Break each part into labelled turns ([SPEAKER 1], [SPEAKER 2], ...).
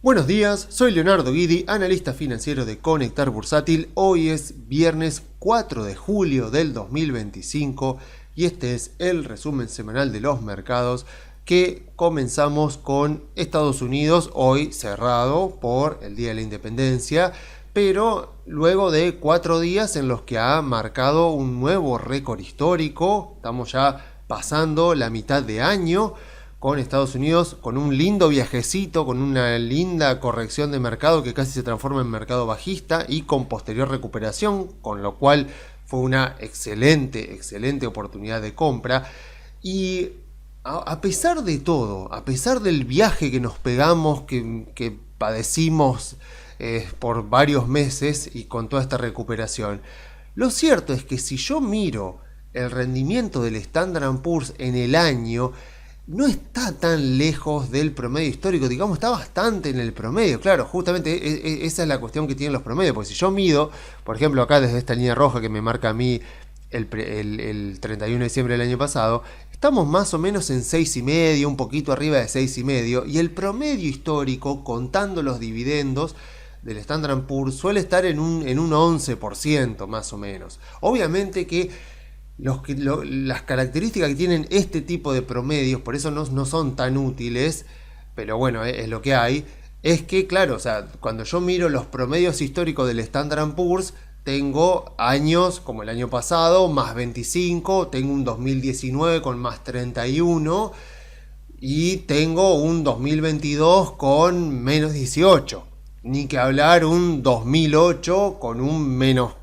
[SPEAKER 1] Buenos días, soy Leonardo Guidi, analista financiero de Conectar Bursátil. Hoy es viernes 4 de julio del 2025 y este es el resumen semanal de los mercados que comenzamos con Estados Unidos, hoy cerrado por el Día de la Independencia, pero luego de 4 días en los que ha marcado un nuevo récord histórico. Estamos ya pasando la mitad de año con Estados Unidos, con un lindo viajecito, con una linda corrección de mercado que casi se transforma en mercado bajista y con posterior recuperación, con lo cual fue una excelente oportunidad de compra. Y a pesar de todo, a pesar del viaje que nos pegamos, que padecimos por varios meses y con toda esta recuperación, lo cierto es que si yo miro el rendimiento del Standard & Poor's en el año, no está tan lejos del promedio histórico, digamos, está bastante en el promedio. Claro, justamente esa es la cuestión que tienen los promedios, porque si yo mido, por ejemplo, acá desde esta línea roja que me marca a mí el 31 de diciembre del año pasado, estamos más o menos en 6,5, un poquito arriba de 6,5, y el promedio histórico, contando los dividendos del Standard & Poor's, suele estar en un 11% más o menos. Obviamente que las características que tienen este tipo de promedios, por eso no son tan útiles, pero bueno, es lo que hay, es que claro, o sea, cuando yo miro los promedios históricos del Standard & Poor's, tengo años como el año pasado, más 25, tengo un 2019 con más 31 y tengo un 2022 con menos 18. Ni que hablar un 2008 con un menos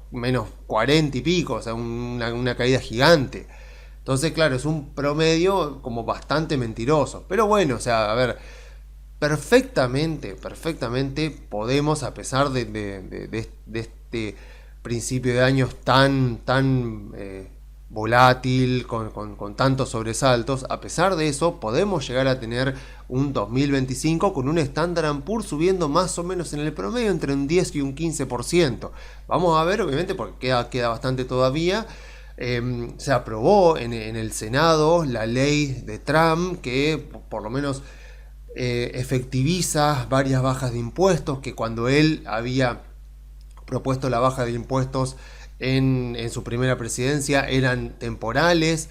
[SPEAKER 1] 40 y pico, o sea, una caída gigante. Entonces, claro, es un promedio como bastante mentiroso. Pero bueno, o sea, a ver, perfectamente podemos, a pesar de este principio de años tan volátil, con tantos sobresaltos, a pesar de eso, podemos llegar a tener un 2025 con un Standard & Poor's subiendo más o menos en el promedio entre un 10 y un 15%. Vamos a ver, obviamente, porque queda bastante todavía. Se aprobó en el Senado la ley de Trump que por lo menos efectiviza varias bajas de impuestos, que cuando él había propuesto la baja de impuestos en su primera presidencia eran temporales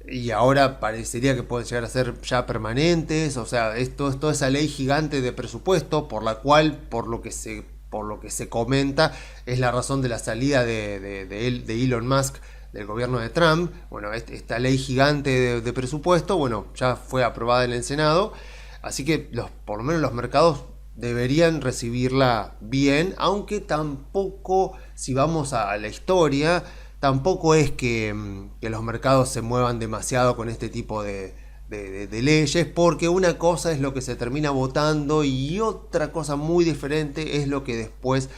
[SPEAKER 1] y ahora parecería que pueden llegar a ser ya permanentes. O sea, esto es toda esa ley gigante de presupuesto por la cual, por lo que se comenta, es la razón de la salida de Elon Musk del gobierno de Trump. Bueno, esta ley gigante de presupuesto, bueno, ya fue aprobada en el Senado, así que por lo menos los mercados deberían recibirla bien, aunque tampoco, si vamos a la historia, tampoco es que los mercados se muevan demasiado con este tipo de leyes, porque una cosa es lo que se termina votando y otra cosa muy diferente es lo que después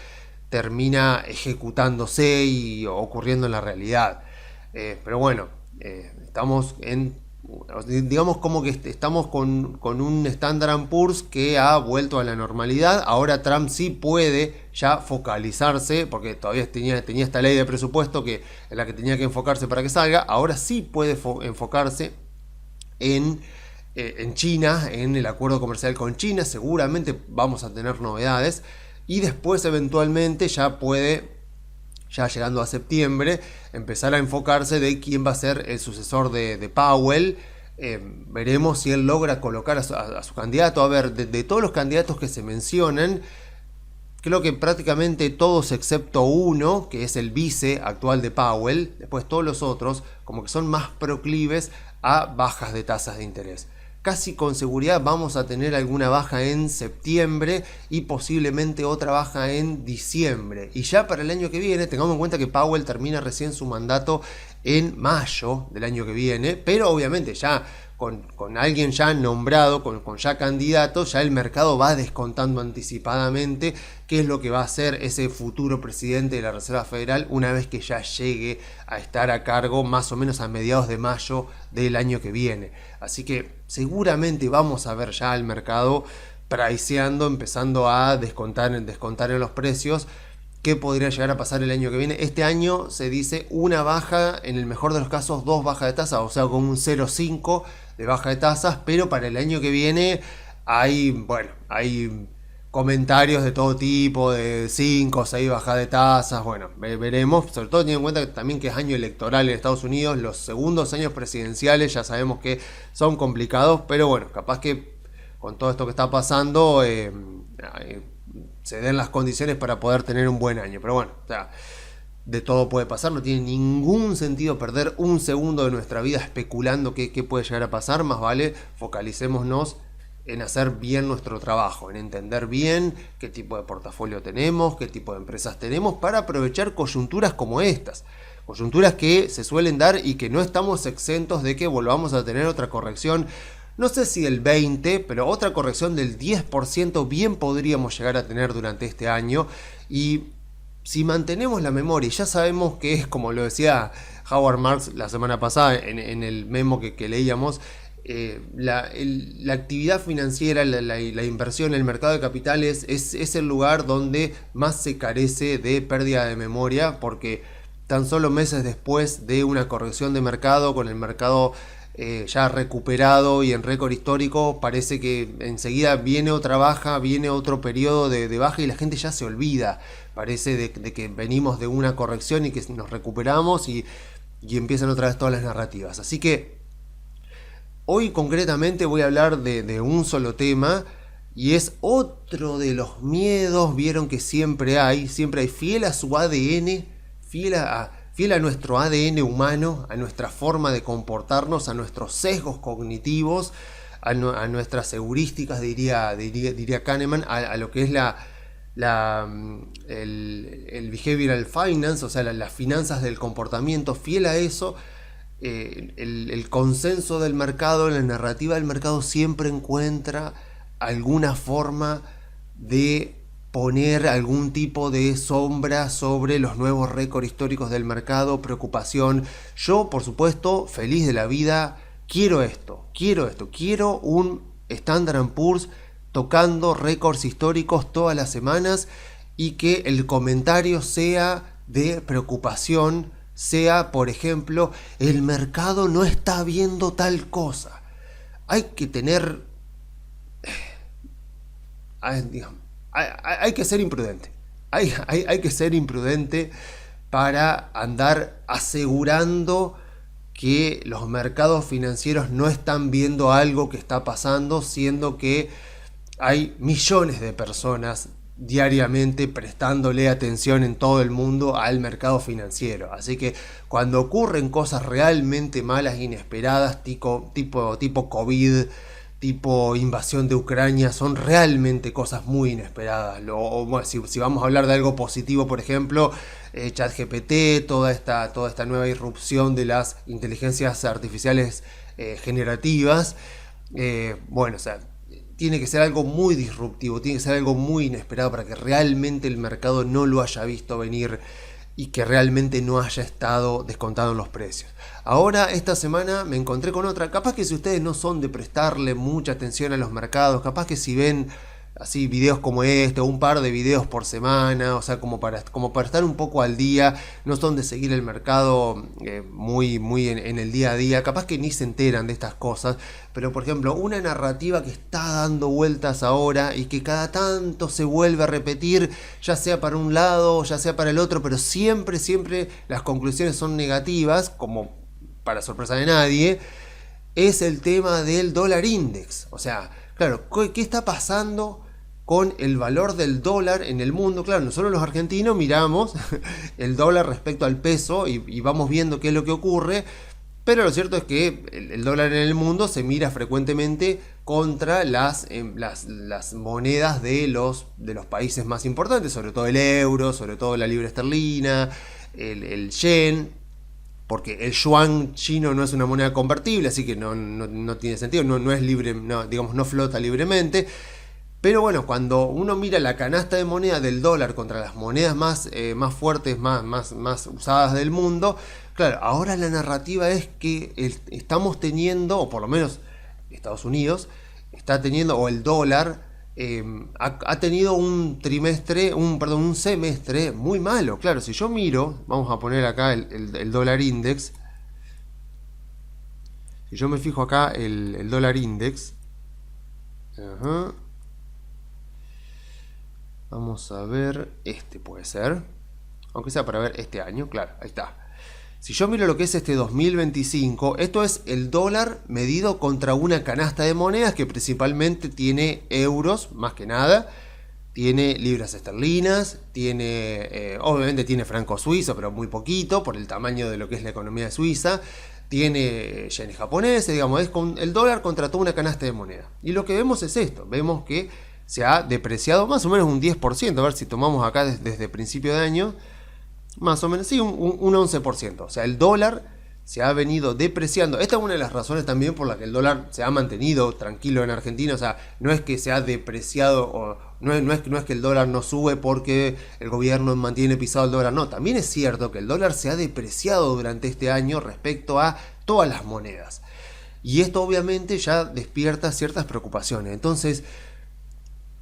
[SPEAKER 1] termina ejecutándose y ocurriendo en la realidad. Pero bueno, digamos como que estamos con un Standard & Poor's que ha vuelto a la normalidad. Ahora Trump sí puede ya focalizarse, porque todavía tenía esta ley de presupuesto en la que tenía que enfocarse para que salga. Ahora sí puede enfocarse en China, en el acuerdo comercial con China. Seguramente vamos a tener novedades y después eventualmente ya puede, ya llegando a septiembre, empezar a enfocarse de quién va a ser el sucesor de Powell. Veremos si él logra colocar a su candidato. A ver, de todos los candidatos que se mencionan, creo que prácticamente todos excepto uno, que es el vice actual de Powell, después todos los otros como que son más proclives a bajas de tasas de interés. Casi con seguridad vamos a tener alguna baja en septiembre y posiblemente otra baja en diciembre. Y ya para el año que viene, tengamos en cuenta que Powell termina recién su mandato en mayo del año que viene, pero obviamente ya con alguien ya nombrado, con ya candidato, ya el mercado va descontando anticipadamente qué es lo que va a hacer ese futuro presidente de la Reserva Federal una vez que ya llegue a estar a cargo más o menos a mediados de mayo del año que viene. Así que seguramente vamos a ver ya el mercado priceando, empezando a descontar en los precios qué podría llegar a pasar el año que viene. Este año se dice una baja, en el mejor de los casos 2 bajas de tasa, o sea, con un 0,5 de baja de tasas, pero para el año que viene hay comentarios de todo tipo, de 5 o 6 bajadas de tasas, bueno, veremos, sobre todo teniendo en cuenta que también que es año electoral en Estados Unidos, los segundos años presidenciales ya sabemos que son complicados, pero bueno, capaz que con todo esto que está pasando se den las condiciones para poder tener un buen año, pero bueno, o sea, de todo puede pasar, no tiene ningún sentido perder un segundo de nuestra vida especulando qué puede llegar a pasar, más vale focalicémonos en hacer bien nuestro trabajo, en entender bien qué tipo de portafolio tenemos, qué tipo de empresas tenemos para aprovechar coyunturas como estas. Coyunturas que se suelen dar y que no estamos exentos de que volvamos a tener otra corrección. No sé si el 20, pero otra corrección del 10% bien podríamos llegar a tener durante este año. Y si mantenemos la memoria, ya sabemos que es como lo decía Howard Marks la semana pasada en el memo que leíamos, la actividad financiera, la inversión, el mercado de capitales es el lugar donde más se carece de pérdida de memoria, porque tan solo meses después de una corrección de mercado, con el mercado ya recuperado y en récord histórico, parece que enseguida viene otra baja, viene otro periodo de baja y la gente ya se olvida, parece de que venimos de una corrección y que nos recuperamos y empiezan otra vez todas las narrativas. Así que hoy concretamente voy a hablar de un solo tema y es otro de los miedos, vieron que siempre hay fiel a su ADN, fiel a nuestro ADN humano, a nuestra forma de comportarnos, a nuestros sesgos cognitivos, a nuestras heurísticas, diría Kahneman, a lo que es el behavioral finance, o sea, las finanzas del comportamiento, fiel a eso. El consenso del mercado, la narrativa del mercado siempre encuentra alguna forma de poner algún tipo de sombra sobre los nuevos récords históricos del mercado, preocupación. Yo, por supuesto, feliz de la vida, quiero un Standard & Poor's tocando récords históricos todas las semanas y que el comentario sea de preocupación, sea, por ejemplo, el mercado no está viendo tal cosa. Hay que tener... Hay que ser imprudente. Hay que ser imprudente para andar asegurando que los mercados financieros no están viendo algo que está pasando, siendo que hay millones de personas diariamente prestándole atención en todo el mundo al mercado financiero. Así que cuando ocurren cosas realmente malas, inesperadas, tipo COVID, tipo invasión de Ucrania, son realmente cosas muy inesperadas. Si vamos a hablar de algo positivo, por ejemplo, ChatGPT, toda esta nueva irrupción de las inteligencias artificiales generativas, bueno, o sea, tiene que ser algo muy disruptivo, tiene que ser algo muy inesperado para que realmente el mercado no lo haya visto venir y que realmente no haya estado descontado en los precios. Ahora, esta semana me encontré con otra. Capaz que si ustedes no son de prestarle mucha atención a los mercados, capaz que si ven así videos como este, o un par de videos por semana, o sea, como para estar un poco al día, no son de seguir el mercado muy en el día a día, capaz que ni se enteran de estas cosas, pero por ejemplo, una narrativa que está dando vueltas ahora y que cada tanto se vuelve a repetir, ya sea para un lado, ya sea para el otro, pero siempre las conclusiones son negativas, como para sorpresa de nadie, es el tema del dólar index. O sea, claro, ¿qué está pasando con el valor del dólar en el mundo? Claro, nosotros los argentinos miramos el dólar respecto al peso y vamos viendo qué es lo que ocurre, pero lo cierto es que el dólar en el mundo se mira frecuentemente contra las monedas de los países más importantes, sobre todo el euro, sobre todo la libra esterlina, el yen, porque el yuan chino no es una moneda convertible, así que no tiene sentido, no es libre, no flota libremente. Pero bueno, cuando uno mira la canasta de moneda del dólar contra las monedas más fuertes, más usadas del mundo, claro, ahora la narrativa es que estamos teniendo, o por lo menos Estados Unidos está teniendo, o el dólar ha tenido un semestre muy malo. Claro, si yo miro, vamos a poner acá el dólar index. Si yo me fijo acá el dólar index, Vamos a ver, este puede ser. Aunque sea para ver este año, claro, ahí está. Si yo miro lo que es este 2025, esto es el dólar medido contra una canasta de monedas que principalmente tiene euros, más que nada. Tiene libras esterlinas, tiene, obviamente tiene franco suizo, pero muy poquito por el tamaño de lo que es la economía de Suiza. Tiene yenes japoneses, digamos, es con el dólar contra toda una canasta de moneda. Y lo que vemos es esto, vemos que se ha depreciado más o menos un 10%, a ver si tomamos acá desde principio de año, más o menos, sí, un 11%. O sea, el dólar se ha venido depreciando. Esta es una de las razones también por la que el dólar se ha mantenido tranquilo en Argentina. O sea, no es que se ha depreciado, o no es que el dólar no sube porque el gobierno mantiene pisado el dólar. No, también es cierto que el dólar se ha depreciado durante este año respecto a todas las monedas. Y esto obviamente ya despierta ciertas preocupaciones. Entonces,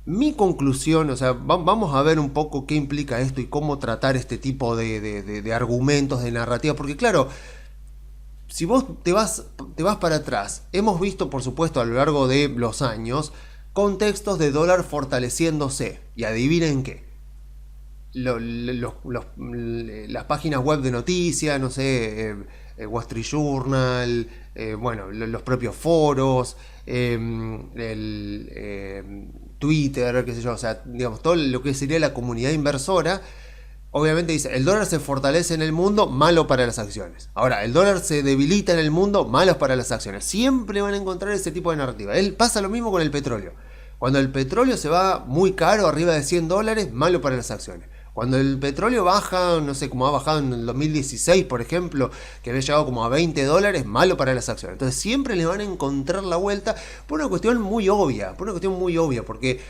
[SPEAKER 1] mi conclusión, o sea, vamos a ver un poco qué implica esto y cómo tratar este tipo de argumentos, de narrativa, porque claro, si vos te vas para atrás, hemos visto por supuesto a lo largo de los años contextos de dólar fortaleciéndose, y adivinen qué, las páginas web de noticias, no sé, Wall Street Journal, bueno, los propios foros, Twitter, qué sé yo, o sea, digamos, todo lo que sería la comunidad inversora, obviamente dice, el dólar se fortalece en el mundo, malo para las acciones. Ahora, el dólar se debilita en el mundo, malo para las acciones. Siempre van a encontrar ese tipo de narrativa. Pasa lo mismo con el petróleo. Cuando el petróleo se va muy caro, arriba de $100, malo para las acciones. Cuando el petróleo baja, no sé, como ha bajado en el 2016, por ejemplo, que había llegado como a $20, malo para las acciones. Entonces siempre le van a encontrar la vuelta por una cuestión muy obvia, porque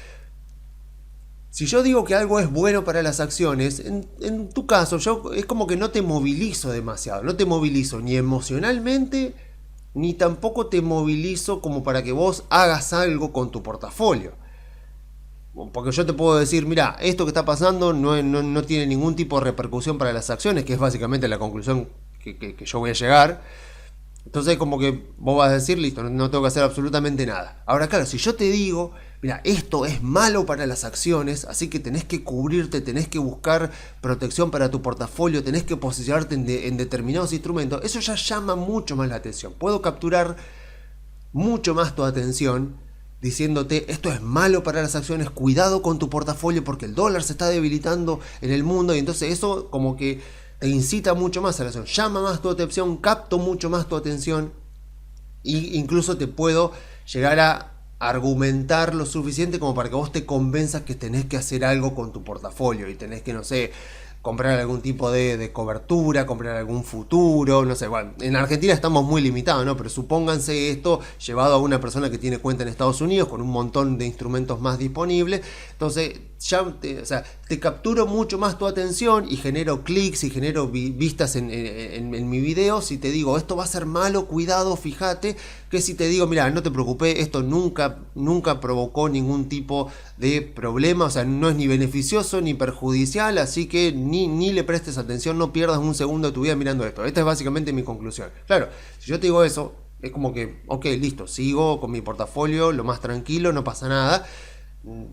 [SPEAKER 1] si yo digo que algo es bueno para las acciones, en tu caso, yo es como que no te movilizo demasiado, no te movilizo ni emocionalmente, ni tampoco te movilizo como para que vos hagas algo con tu portafolio. Porque yo te puedo decir, mira, esto que está pasando no tiene ningún tipo de repercusión para las acciones, que es básicamente la conclusión que yo voy a llegar. Entonces como que vos vas a decir, listo, no tengo que hacer absolutamente nada. Ahora claro, si yo te digo, mira, esto es malo para las acciones, así que tenés que cubrirte, tenés que buscar protección para tu portafolio, tenés que posicionarte en determinados instrumentos, eso ya llama mucho más la atención. Puedo capturar mucho más tu atención diciéndote, esto es malo para las acciones, cuidado con tu portafolio porque el dólar se está debilitando en el mundo, y entonces eso como que te incita mucho más a la acción, llama más tu atención, capto mucho más tu atención, e incluso te puedo llegar a argumentar lo suficiente como para que vos te convenzas que tenés que hacer algo con tu portafolio y tenés que, no sé, comprar algún tipo de cobertura, comprar algún futuro, no sé, bueno, en Argentina estamos muy limitados, ¿no? Pero supónganse esto llevado a una persona que tiene cuenta en Estados Unidos con un montón de instrumentos más disponibles, entonces ya te capturo mucho más tu atención y genero clics y genero vistas en mi video si te digo, esto va a ser malo, cuidado, fíjate, que si te digo, mira, no te preocupes, esto nunca provocó ningún tipo de problema, o sea, no es ni beneficioso ni perjudicial, así que ni le prestes atención, no pierdas un segundo de tu vida mirando esto. Esta es básicamente mi conclusión. Claro, si yo te digo eso, es como que, ok, listo, sigo con mi portafolio, lo más tranquilo, no pasa nada,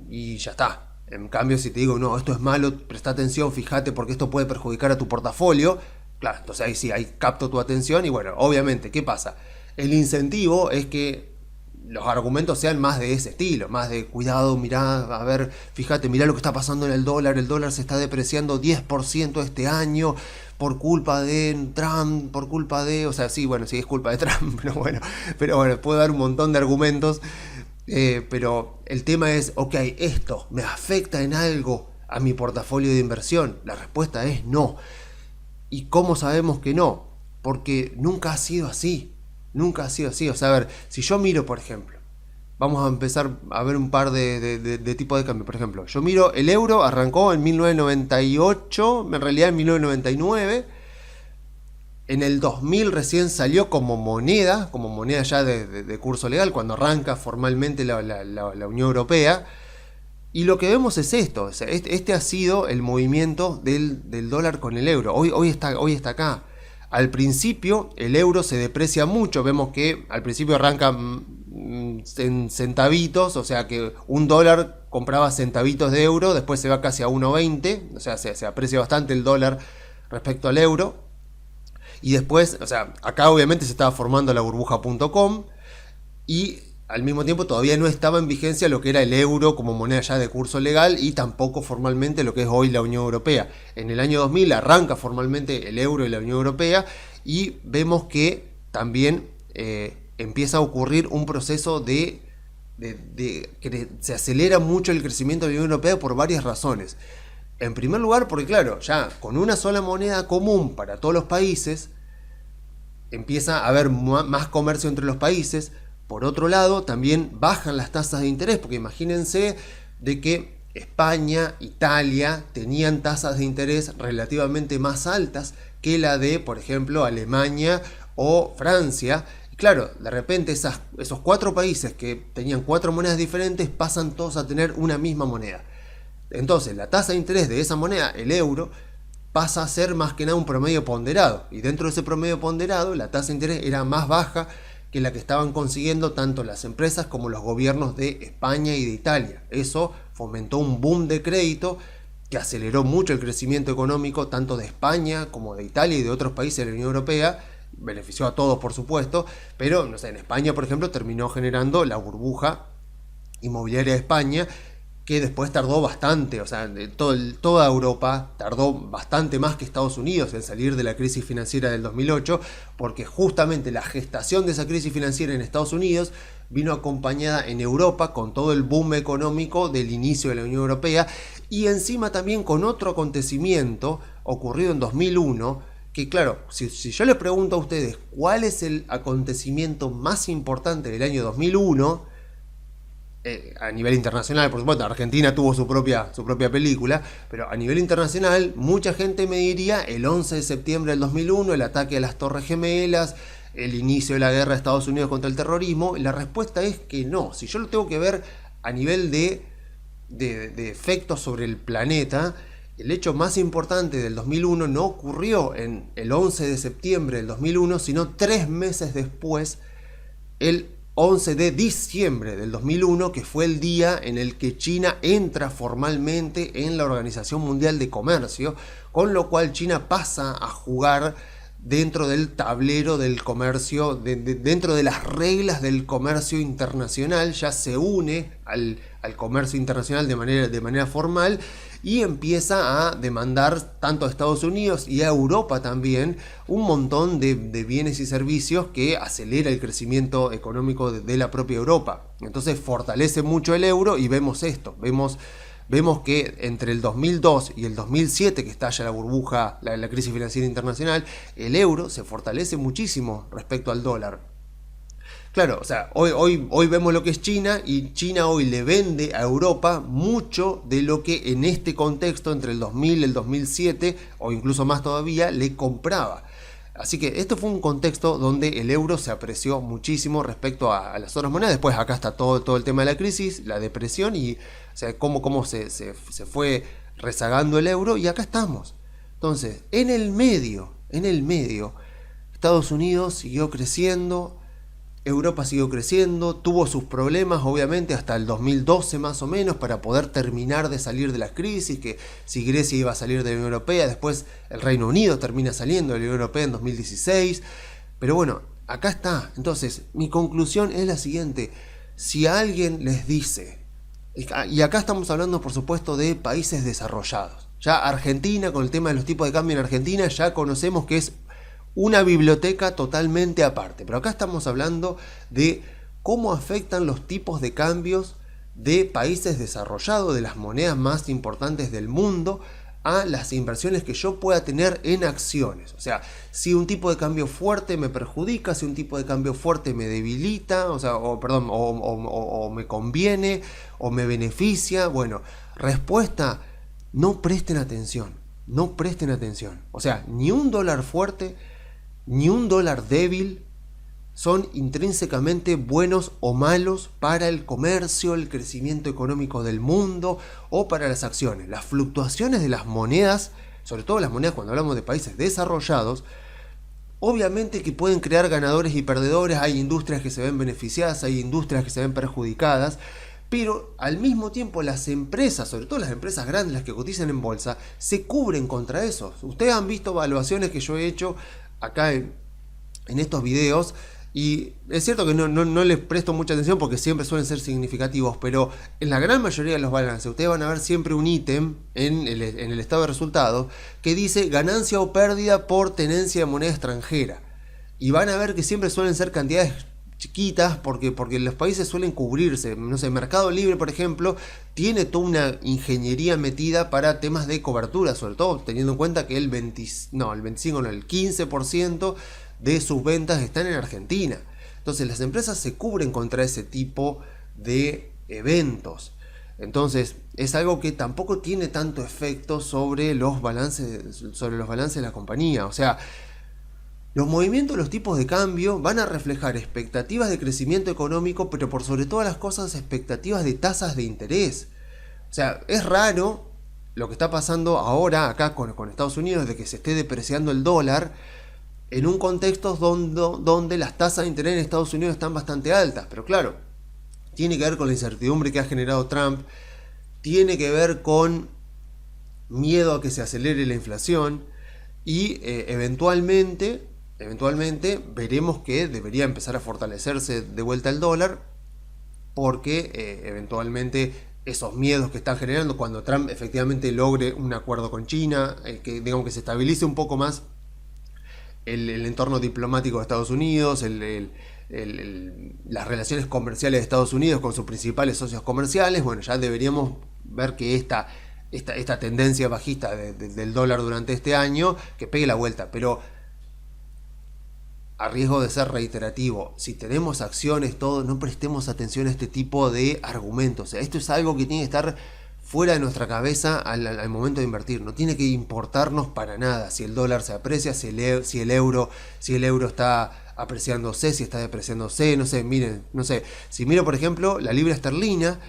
[SPEAKER 1] y ya está. En cambio, si te digo, no, esto es malo, presta atención, fíjate porque esto puede perjudicar a tu portafolio, claro, entonces ahí sí, ahí capto tu atención y bueno, obviamente, ¿qué pasa? El incentivo es que los argumentos sean más de ese estilo, más de cuidado, mirá, a ver, fíjate, mirá lo que está pasando en el dólar se está depreciando 10% este año por culpa de Trump, por culpa de, o sea, sí, bueno, sí es culpa de Trump, pero bueno, puedo dar un montón de argumentos, pero el tema es, ok, ¿esto me afecta en algo a mi portafolio de inversión? La respuesta es no. ¿Y cómo sabemos que no? Porque nunca ha sido así. Nunca ha sido así. O sea, a ver, si yo miro, por ejemplo, vamos a empezar a ver un par de tipos de cambio. Por ejemplo, yo miro, el euro arrancó en 1998, en realidad en 1999. En el 2000 recién salió como moneda ya de curso legal, cuando arranca formalmente la Unión Europea. Y lo que vemos es esto, o sea, este ha sido el movimiento del dólar con el euro. Hoy está acá. Al principio el euro se deprecia mucho, vemos que al principio arranca en centavitos, o sea que un dólar compraba centavitos de euro, después se va casi a 1,20, o sea, se aprecia bastante el dólar respecto al euro. Y después, o sea, acá obviamente se estaba formando la burbuja.com y al mismo tiempo todavía no estaba en vigencia lo que era el euro como moneda ya de curso legal y tampoco formalmente lo que es hoy la Unión Europea. En el año 2000 arranca formalmente el euro y la Unión Europea y vemos que también empieza a ocurrir un proceso que se acelera mucho el crecimiento de la Unión Europea por varias razones. En primer lugar, porque claro, ya con una sola moneda común para todos los países, empieza a haber más comercio entre los países. Por otro lado, también bajan las tasas de interés, porque imagínense de que España, Italia tenían tasas de interés relativamente más altas que la de, por ejemplo, Alemania o Francia. Y claro, de repente esos 4 países que tenían 4 monedas diferentes pasan todos a tener una misma moneda. Entonces, la tasa de interés de esa moneda, el euro, pasa a ser más que nada un promedio ponderado. Y dentro de ese promedio ponderado, la tasa de interés era más baja que la que estaban consiguiendo tanto las empresas como los gobiernos de España y de Italia. Eso fomentó un boom de crédito que aceleró mucho el crecimiento económico tanto de España como de Italia y de otros países de la Unión Europea. Benefició a todos, por supuesto, pero no sé, en España, por ejemplo, terminó generando la burbuja inmobiliaria de España, que después tardó bastante, o sea, toda Europa tardó bastante más que Estados Unidos en salir de la crisis financiera del 2008, porque justamente la gestación de esa crisis financiera en Estados Unidos vino acompañada en Europa con todo el boom económico del inicio de la Unión Europea y encima también con otro acontecimiento ocurrido en 2001, que claro, si yo les pregunto a ustedes cuál es el acontecimiento más importante del año 2001, a nivel internacional, por supuesto, Argentina tuvo su propia película, pero a nivel internacional mucha gente me diría el 11 de septiembre del 2001, el ataque a las Torres Gemelas, el inicio de la guerra de Estados Unidos contra el terrorismo. La respuesta es que no. Si yo lo tengo que ver a nivel de efectos sobre el planeta, el hecho más importante del 2001 no ocurrió en el 11 de septiembre del 2001, sino 3 meses después, el 11 de diciembre del 2001, que fue el día en el que China entra formalmente en la Organización Mundial de Comercio, con lo cual China pasa a jugar dentro del tablero del comercio, dentro de las reglas del comercio internacional, ya se une al comercio internacional de manera formal y empieza a demandar tanto a Estados Unidos y a Europa también un montón de bienes y servicios que acelera el crecimiento económico de la propia Europa. Entonces fortalece mucho el euro y vemos esto, vemos que entre el 2002 y el 2007, que estalla la burbuja, la crisis financiera internacional, el euro se fortalece muchísimo respecto al dólar. Claro, o sea, hoy vemos lo que es China y China hoy le vende a Europa mucho de lo que en este contexto, entre el 2000 y el 2007, o incluso más todavía, le compraba. Así que esto fue un contexto donde el euro se apreció muchísimo respecto a las otras monedas. Después acá está todo el tema de la crisis, la depresión y o sea, cómo se fue rezagando el euro y acá estamos. Entonces, en el medio, Estados Unidos siguió creciendo, Europa siguió creciendo, tuvo sus problemas obviamente hasta el 2012 más o menos para poder terminar de salir de la crisis, que si Grecia iba a salir de la Unión Europea, después el Reino Unido termina saliendo de la Unión Europea en 2016, pero bueno, acá está. Entonces, mi conclusión es la siguiente: si alguien les dice, y acá estamos hablando por supuesto de países desarrollados, ya Argentina, con el tema de los tipos de cambio en Argentina, ya conocemos que es una biblioteca totalmente aparte, pero acá estamos hablando de cómo afectan los tipos de cambios de países desarrollados, de las monedas más importantes del mundo, a las inversiones que yo pueda tener en acciones. O sea, si un tipo de cambio fuerte me perjudica, si un tipo de cambio fuerte me debilita, o me conviene, o me beneficia. Bueno, respuesta: no presten atención. O sea, ni un dólar fuerte ni un dólar débil son intrínsecamente buenos o malos para el comercio, el crecimiento económico del mundo o para las acciones. Las fluctuaciones de las monedas, sobre todo las monedas cuando hablamos de países desarrollados, obviamente que pueden crear ganadores y perdedores. Hay industrias que se ven beneficiadas, hay industrias que se ven perjudicadas, Pero al mismo tiempo las empresas, sobre todo las empresas grandes, las que cotizan en bolsa, se cubren contra eso. Ustedes han visto evaluaciones que yo he hecho acá en estos videos, y es cierto que no les presto mucha atención porque siempre suelen ser significativos, pero en la gran mayoría de los balances ustedes van a ver siempre un ítem en el estado de resultados que dice ganancia o pérdida por tenencia de moneda extranjera, y van a ver que siempre suelen ser cantidades chiquitas porque los países suelen cubrirse. No sé, Mercado Libre, por ejemplo, tiene toda una ingeniería metida para temas de cobertura, sobre todo teniendo en cuenta que el 15% de sus ventas están en Argentina. Entonces las empresas se cubren contra ese tipo de eventos. Entonces es algo que tampoco tiene tanto efecto sobre los balances de la compañía. O sea, los movimientos de los tipos de cambio van a reflejar expectativas de crecimiento económico, pero por sobre todas las cosas expectativas de tasas de interés. O sea, es raro lo que está pasando ahora acá con Estados Unidos, de que se esté depreciando el dólar en un contexto donde las tasas de interés en Estados Unidos están bastante altas. Pero claro, tiene que ver con la incertidumbre que ha generado Trump, tiene que ver con miedo a que se acelere la inflación, y eventualmente veremos que debería empezar a fortalecerse de vuelta el dólar, porque eventualmente esos miedos que están generando, cuando Trump efectivamente logre un acuerdo con China, que digamos que se estabilice un poco más el entorno diplomático de Estados Unidos, las relaciones comerciales de Estados Unidos con sus principales socios comerciales, bueno, ya deberíamos ver que esta tendencia bajista del dólar durante este año, que pegue la vuelta. Pero a riesgo de ser reiterativo, si tenemos acciones, todo, no prestemos atención a este tipo de argumentos. O sea, esto es algo que tiene que estar fuera de nuestra cabeza al momento de invertir. No tiene que importarnos para nada si el dólar se aprecia, si el euro está apreciándose, si está depreciándose. No sé, miren, si miro por ejemplo la libra esterlina,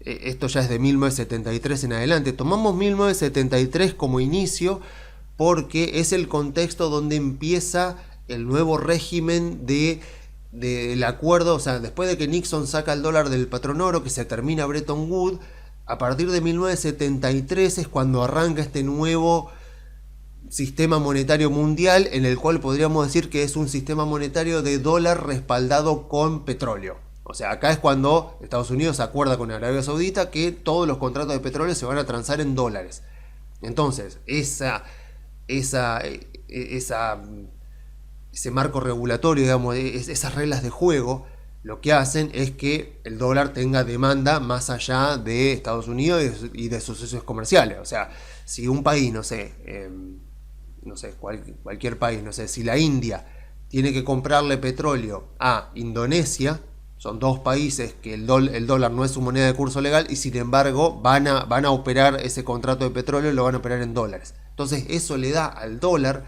[SPEAKER 1] esto ya es de 1973 en adelante, tomamos 1973 como inicio porque es el contexto donde empieza el nuevo régimen del acuerdo. O sea, después de que Nixon saca el dólar del patrón oro, que se termina Bretton Woods, a partir de 1973 es cuando arranca este nuevo sistema monetario mundial, en el cual podríamos decir que es un sistema monetario de dólar respaldado con petróleo. O sea, acá es cuando Estados Unidos acuerda con Arabia Saudita que todos los contratos de petróleo se van a transar en dólares. Entonces, ese marco regulatorio, digamos, esas reglas de juego, lo que hacen es que el dólar tenga demanda más allá de Estados Unidos y de sus socios comerciales. O sea, si un país, cualquier país, si la India tiene que comprarle petróleo a Indonesia, son dos países que el dólar no es su moneda de curso legal, y sin embargo van a operar ese contrato de petróleo, lo van a operar en dólares. Entonces eso le da al dólar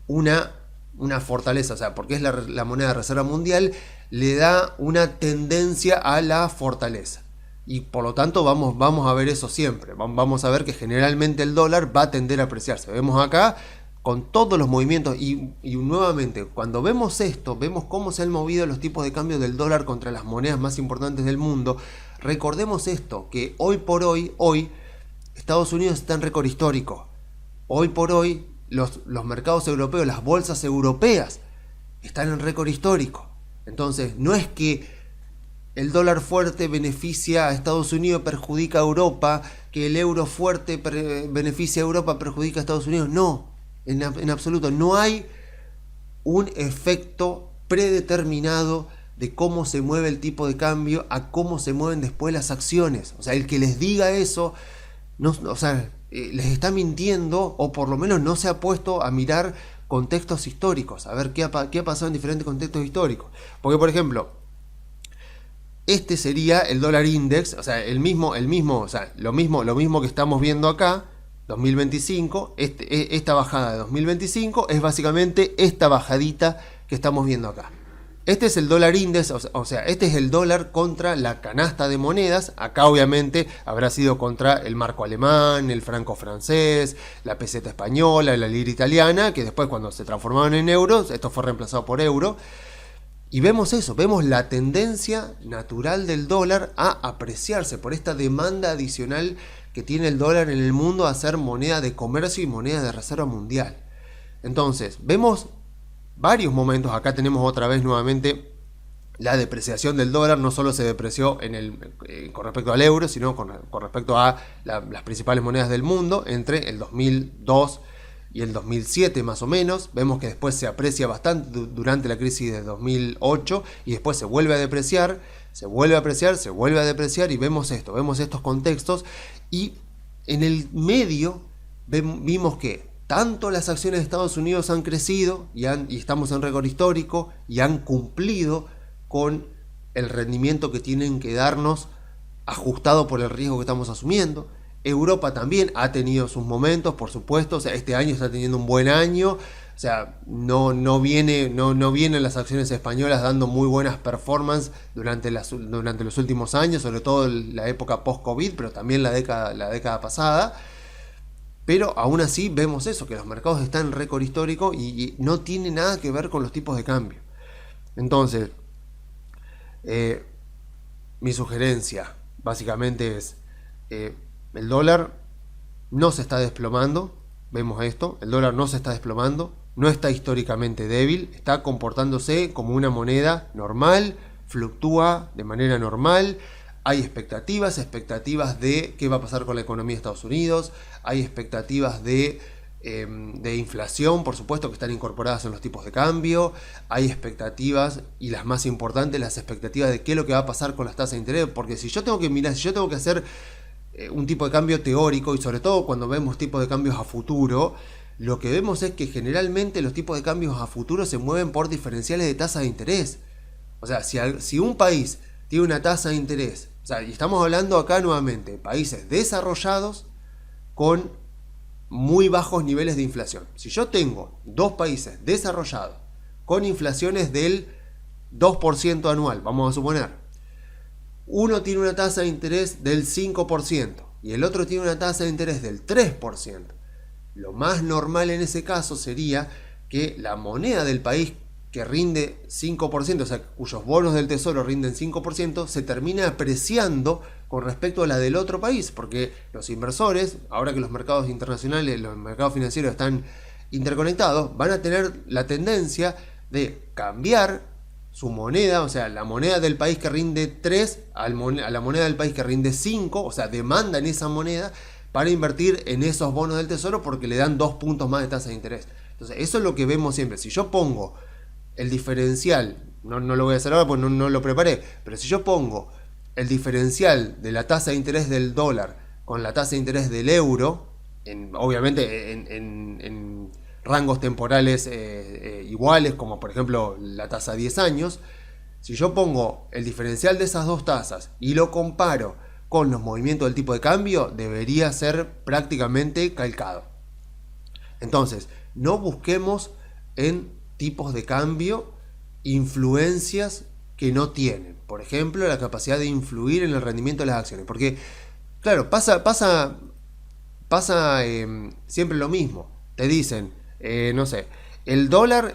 [SPEAKER 1] una fortaleza, o sea, porque es la moneda de reserva mundial, le da una tendencia a la fortaleza. Y por lo tanto vamos a ver eso siempre. Vamos a ver que generalmente el dólar va a tender a apreciarse. Vemos acá con todos los movimientos, y nuevamente, cuando vemos esto, vemos cómo se han movido los tipos de cambio del dólar contra las monedas más importantes del mundo. Recordemos esto, que hoy por hoy Estados Unidos está en récord histórico. Hoy por hoy los mercados europeos, las bolsas europeas están en récord histórico. Entonces no es que el dólar fuerte beneficia a Estados Unidos, perjudica a Europa, que el euro fuerte beneficia a Europa, perjudica a Estados Unidos. No, en absoluto. No hay un efecto predeterminado de cómo se mueve el tipo de cambio a cómo se mueven después las acciones. O sea, el que les diga eso, les está mintiendo, o por lo menos no se ha puesto a mirar contextos históricos, a ver qué ha pasado en diferentes contextos históricos. Porque, por ejemplo, este sería el dólar index, o sea, lo mismo que estamos viendo acá, 2025, esta bajada de 2025 es básicamente esta bajadita que estamos viendo acá. Este es el dólar index, o sea, este es el dólar contra la canasta de monedas. Acá obviamente habrá sido contra el marco alemán, el franco francés, la peseta española, la lira italiana, que después cuando se transformaron en euros, esto fue reemplazado por euro. Y vemos eso, vemos la tendencia natural del dólar a apreciarse por esta demanda adicional que tiene el dólar en el mundo a ser moneda de comercio y moneda de reserva mundial. Entonces, vemos varios momentos. Acá tenemos otra vez nuevamente la depreciación del dólar. No solo se depreció con respecto al euro, sino con respecto a las principales monedas del mundo entre el 2002 y el 2007 más o menos. Vemos que después se aprecia bastante durante la crisis de 2008 y después se vuelve a depreciar, se vuelve a apreciar, se vuelve a depreciar, y vemos estos contextos. Y en el medio vimos que tanto las acciones de Estados Unidos han crecido y estamos en récord histórico y han cumplido con el rendimiento que tienen que darnos ajustado por el riesgo que estamos asumiendo. Europa también ha tenido sus momentos, por supuesto. O sea, este año está teniendo un buen año. O sea, no vienen las acciones españolas dando muy buenas performances durante los últimos años, sobre todo la época post-COVID, pero también la década pasada. Pero aún así vemos eso, que los mercados están en récord histórico y no tiene nada que ver con los tipos de cambio. Entonces, mi sugerencia básicamente es, el dólar no se está desplomando, vemos esto, el dólar no se está desplomando, no está históricamente débil, está comportándose como una moneda normal, fluctúa de manera normal. Hay expectativas de qué va a pasar con la economía de Estados Unidos, hay expectativas de inflación, por supuesto, que están incorporadas en los tipos de cambio, hay expectativas, y las más importantes, las expectativas de qué es lo que va a pasar con las tasas de interés, porque si yo tengo que hacer un tipo de cambio teórico, y sobre todo cuando vemos tipos de cambios a futuro, lo que vemos es que generalmente los tipos de cambios a futuro se mueven por diferenciales de tasa de interés. O sea, si un país tiene una tasa de interés, o sea, y estamos hablando acá nuevamente, países desarrollados con muy bajos niveles de inflación. Si yo tengo dos países desarrollados con inflaciones del 2% anual, vamos a suponer, uno tiene una tasa de interés del 5% y el otro tiene una tasa de interés del 3%. Lo más normal en ese caso sería que la moneda del país que rinde 5%, o sea, cuyos bonos del tesoro rinden 5%, se termina apreciando con respecto a la del otro país, porque los inversores, ahora que los mercados internacionales, los mercados financieros están interconectados, van a tener la tendencia de cambiar su moneda, o sea, la moneda del país que rinde 3 a la moneda del país que rinde 5, o sea, demandan esa moneda para invertir en esos bonos del tesoro porque le dan 2 puntos más de tasa de interés. Entonces, eso es lo que vemos siempre. Si yo pongo el diferencial, no lo voy a hacer ahora porque no lo preparé, pero si yo pongo el diferencial de la tasa de interés del dólar con la tasa de interés del euro, obviamente en rangos temporales iguales, como por ejemplo la tasa a 10 años, si yo pongo el diferencial de esas dos tasas y lo comparo con los movimientos del tipo de cambio, debería ser prácticamente calcado. Entonces, no busquemos en tipos de cambio influencias que no tienen. Por ejemplo, la capacidad de influir en el rendimiento de las acciones. Porque, claro, pasa siempre lo mismo. Te dicen, no sé, el dólar,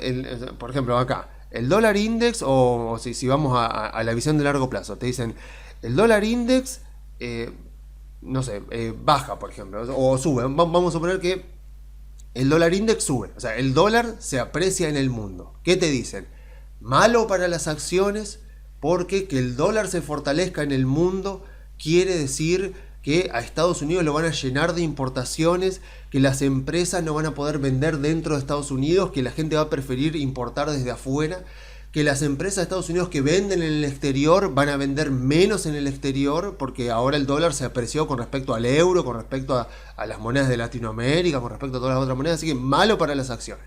[SPEAKER 1] por ejemplo acá, el dólar index, o si vamos a la visión de largo plazo, te dicen, el dólar index, no sé, baja, por ejemplo, o sube. Vamos a suponer que el dólar index sube, o sea, el dólar se aprecia en el mundo. ¿Qué te dicen? Malo para las acciones, porque que el dólar se fortalezca en el mundo quiere decir que a Estados Unidos lo van a llenar de importaciones, que las empresas no van a poder vender dentro de Estados Unidos, que la gente va a preferir importar desde afuera, que las empresas de Estados Unidos que venden en el exterior van a vender menos en el exterior, porque ahora el dólar se apreció con respecto al euro, con respecto a las monedas de Latinoamérica, con respecto a todas las otras monedas, así que malo para las acciones.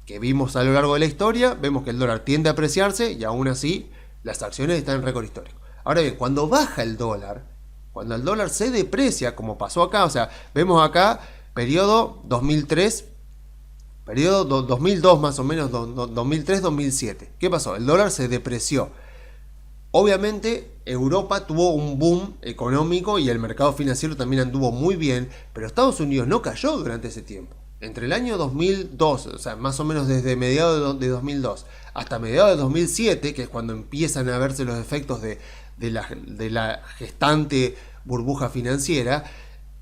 [SPEAKER 1] Que vimos a lo largo de la historia, vemos que el dólar tiende a apreciarse y aún así las acciones están en récord histórico. Ahora bien, cuando baja el dólar, cuando el dólar se deprecia, como pasó acá, o sea, vemos acá periodo 2003, periodo 2002 más o menos, 2003-2007. ¿Qué pasó? El dólar se depreció. Obviamente Europa tuvo un boom económico y el mercado financiero también anduvo muy bien, pero Estados Unidos no cayó durante ese tiempo. entre el año 2002, o sea, más o menos desde mediados de 2002 hasta mediados de 2007, que es cuando empiezan a verse los efectos de la gestante burbuja financiera,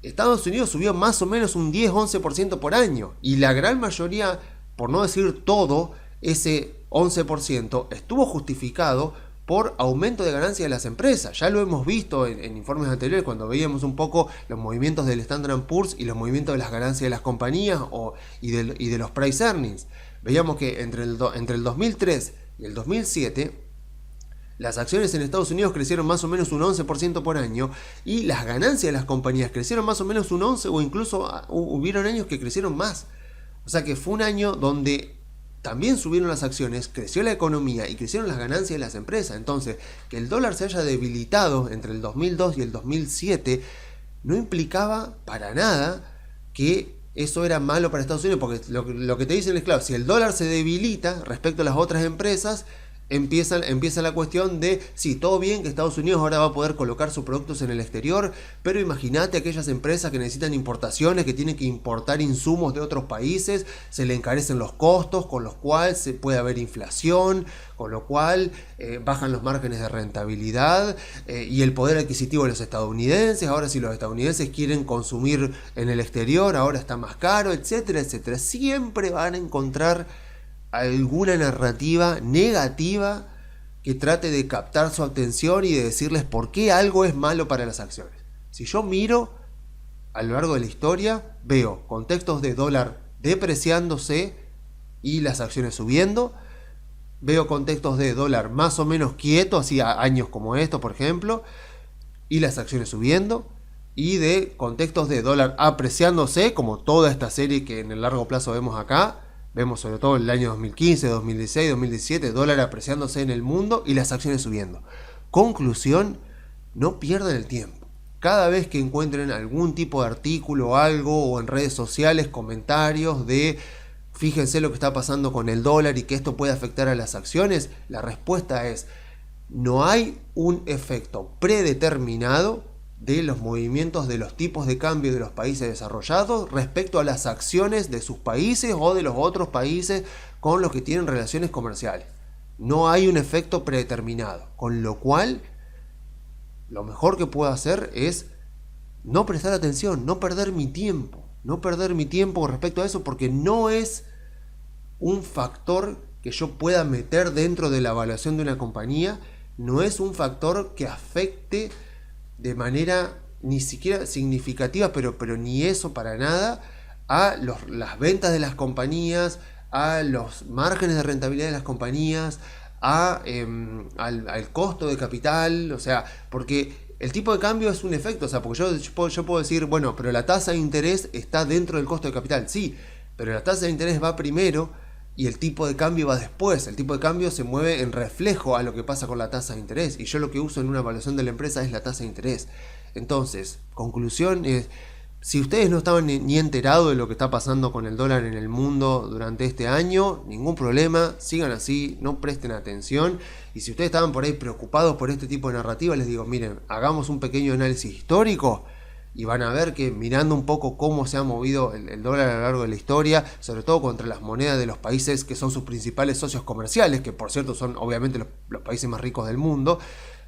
[SPEAKER 1] Estados Unidos subió más o menos un 10-11% por año. Y la gran mayoría, por no decir todo, ese 11% estuvo justificado por aumento de ganancias de las empresas. Ya lo hemos visto en informes anteriores cuando veíamos un poco los movimientos del Standard & Poor's y los movimientos de las ganancias de las compañías y de los price earnings. Veíamos que entre el 2003 y el 2007 las acciones en Estados Unidos crecieron más o menos un 11% por año y las ganancias de las compañías crecieron más o menos un 11% o incluso hubieron años que crecieron más. O sea que fue un año donde también subieron las acciones, creció la economía y crecieron las ganancias de las empresas. Entonces, que el dólar se haya debilitado entre el 2002 y el 2007 no implicaba para nada que eso era malo para Estados Unidos, porque lo que te dicen es claro, si el dólar se debilita respecto a las otras empresas, empieza la cuestión de, sí, todo bien que Estados Unidos ahora va a poder colocar sus productos en el exterior, pero imagínate aquellas empresas que necesitan importaciones, que tienen que importar insumos de otros países, se le encarecen los costos, con los cuales se puede haber inflación, con lo cual bajan los márgenes de rentabilidad y el poder adquisitivo de los estadounidenses. Ahora si los estadounidenses quieren consumir en el exterior, ahora está más caro, etcétera, etcétera. Siempre van a encontrar alguna narrativa negativa que trate de captar su atención y de decirles por qué algo es malo para las acciones. Si yo miro a lo largo de la historia, veo contextos de dólar depreciándose y las acciones subiendo, veo contextos de dólar más o menos quieto, así a años como esto, por ejemplo, y las acciones subiendo, y de contextos de dólar apreciándose, como toda esta serie que en el largo plazo vemos acá. Vemos sobre todo el año 2015, 2016, 2017, dólar apreciándose en el mundo y las acciones subiendo. Conclusión, no pierdan el tiempo. Cada vez que encuentren algún tipo de artículo o algo, o en redes sociales, comentarios de fíjense lo que está pasando con el dólar y que esto puede afectar a las acciones, la respuesta es, no hay un efecto predeterminado de los movimientos de los tipos de cambio de los países desarrollados respecto a las acciones de sus países o de los otros países con los que tienen relaciones comerciales. No hay un efecto predeterminado, con lo cual lo mejor que puedo hacer es no prestar atención, no perder mi tiempo con respecto a eso, porque no es un factor que yo pueda meter dentro de la evaluación de una compañía, no es un factor que afecte de manera ni siquiera significativa, pero ni eso para nada, a las ventas de las compañías, a los márgenes de rentabilidad de las compañías, al costo de capital. O sea, porque el tipo de cambio es un efecto, o sea, porque yo puedo decir, bueno, pero la tasa de interés está dentro del costo de capital, sí, pero la tasa de interés va primero y el tipo de cambio va después. El tipo de cambio se mueve en reflejo a lo que pasa con la tasa de interés, y yo lo que uso en una evaluación de la empresa es la tasa de interés. Entonces, conclusión es, si ustedes no estaban ni enterados de lo que está pasando con el dólar en el mundo durante este año, ningún problema, sigan así, no presten atención. Y si ustedes estaban por ahí preocupados por este tipo de narrativa, les digo, miren, hagamos un pequeño análisis histórico y van a ver que mirando un poco cómo se ha movido el dólar a lo largo de la historia, sobre todo contra las monedas de los países que son sus principales socios comerciales, que por cierto son obviamente los países más ricos del mundo,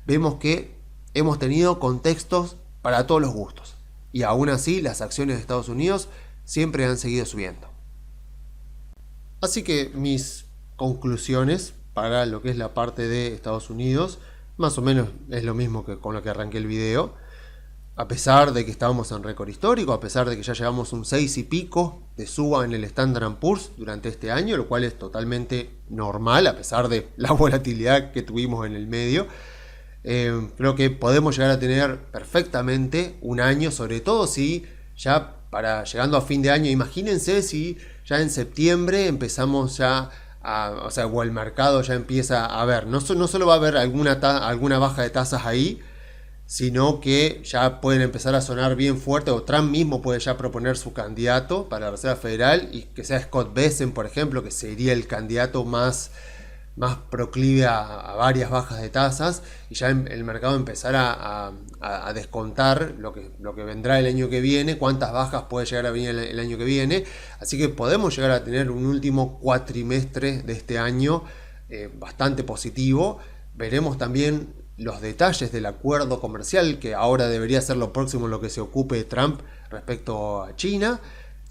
[SPEAKER 1] vemos que hemos tenido contextos para todos los gustos. Y aún así las acciones de Estados Unidos siempre han seguido subiendo. Así que mis conclusiones para lo que es la parte de Estados Unidos, más o menos es lo mismo que con lo que arranqué el video. A pesar de que estábamos en récord histórico, a pesar de que ya llevamos un 6 y pico de suba en el Standard & Poor's durante este año, lo cual es totalmente normal a pesar de la volatilidad que tuvimos en el medio, creo que podemos llegar a tener perfectamente un año, sobre todo si ya llegando a fin de año, imagínense si ya en septiembre empezamos ya o el mercado ya empieza a ver, no solo va a haber alguna baja de tasas ahí, sino que ya pueden empezar a sonar bien fuerte, o Trump mismo puede ya proponer su candidato para la Reserva Federal, y que sea Scott Bessent, por ejemplo, que sería el candidato más más proclive a varias bajas de tasas y ya el mercado empezará a descontar lo que vendrá el año que viene, cuántas bajas puede llegar a venir el año que viene. Así que podemos llegar a tener un último cuatrimestre de este año bastante positivo. Veremos también los detalles del acuerdo comercial, que ahora debería ser lo próximo en lo que se ocupe Trump respecto a China.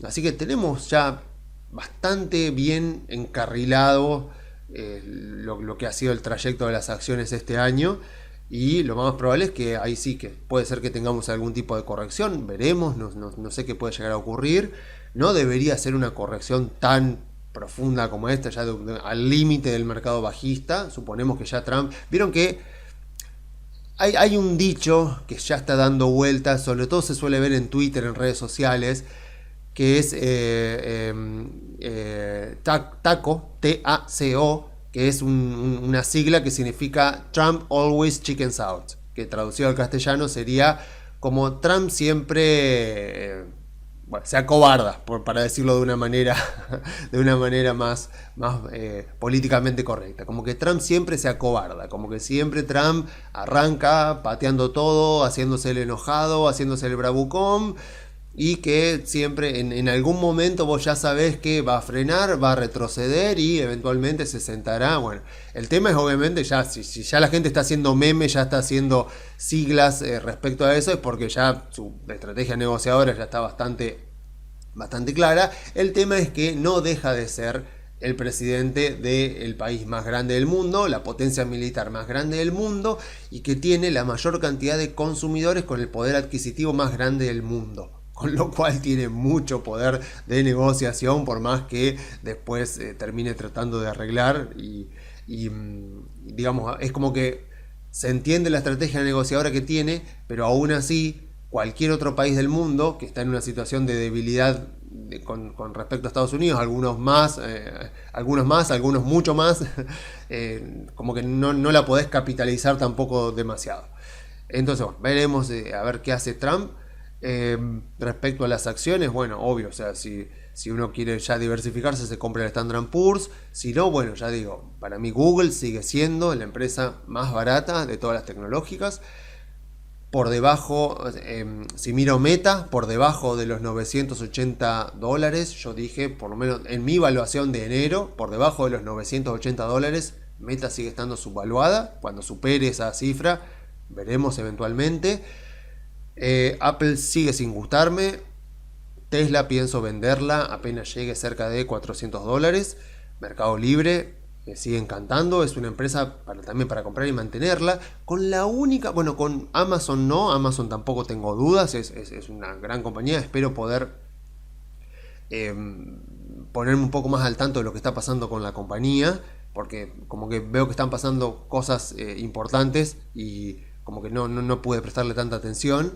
[SPEAKER 1] Así que tenemos ya bastante bien encarrilado lo que ha sido el trayecto de las acciones este año, y lo más probable es que ahí sí que puede ser que tengamos algún tipo de corrección, veremos, no sé qué puede llegar a ocurrir. No debería ser una corrección tan profunda como esta, ya al límite del mercado bajista. Suponemos que ya Trump, vieron que hay un dicho que ya está dando vueltas, sobre todo se suele ver en Twitter, en redes sociales, que es TACO, T-A-C-O, que es una sigla que significa Trump Always Chickens Out, que traducido al castellano sería como Trump siempre bueno, se acobarda, para decirlo de una manera, más políticamente correcta. Como que Trump siempre se acobarda, como que siempre Trump arranca pateando todo, haciéndose el enojado, haciéndose el bravucón, y que siempre en algún momento vos ya sabés que va a frenar, va a retroceder y eventualmente se sentará. Bueno, el tema es obviamente ya, si ya la gente está haciendo memes, ya está haciendo siglas respecto a eso, es porque ya su estrategia negociadora ya está bastante clara. El tema es que no deja de ser el presidente del país más grande del mundo, la potencia militar más grande del mundo, y que tiene la mayor cantidad de consumidores con el poder adquisitivo más grande del mundo. Con lo cual tiene mucho poder de negociación, por más que después termine tratando de arreglar. Digamos, es como que se entiende la estrategia negociadora que tiene, pero aún así cualquier otro país del mundo que está en una situación de debilidad con respecto a Estados Unidos, algunos mucho más, como que no la podés capitalizar tampoco demasiado. Entonces, bueno, veremos a ver qué hace Trump. Respecto a las acciones, bueno, obvio, o sea, si uno quiere ya diversificarse, se compra el Standard & Poor's. Si no, bueno, ya digo, para mí Google sigue siendo la empresa más barata de todas las tecnológicas. Por debajo, si miro Meta, por debajo de los $980, yo dije, por lo menos en mi evaluación de enero, por debajo de los $980, Meta sigue estando subvaluada. Cuando supere esa cifra, veremos eventualmente. Apple sigue sin gustarme. Tesla pienso venderla apenas llegue cerca de $400. Mercado Libre me sigue encantando. Es una empresa también para comprar y mantenerla. Con la única, bueno, con Amazon no. Amazon tampoco tengo dudas. Es una gran compañía. Espero poder ponerme un poco más al tanto de lo que está pasando con la compañía, porque como que veo que están pasando cosas importantes y como que no pude prestarle tanta atención,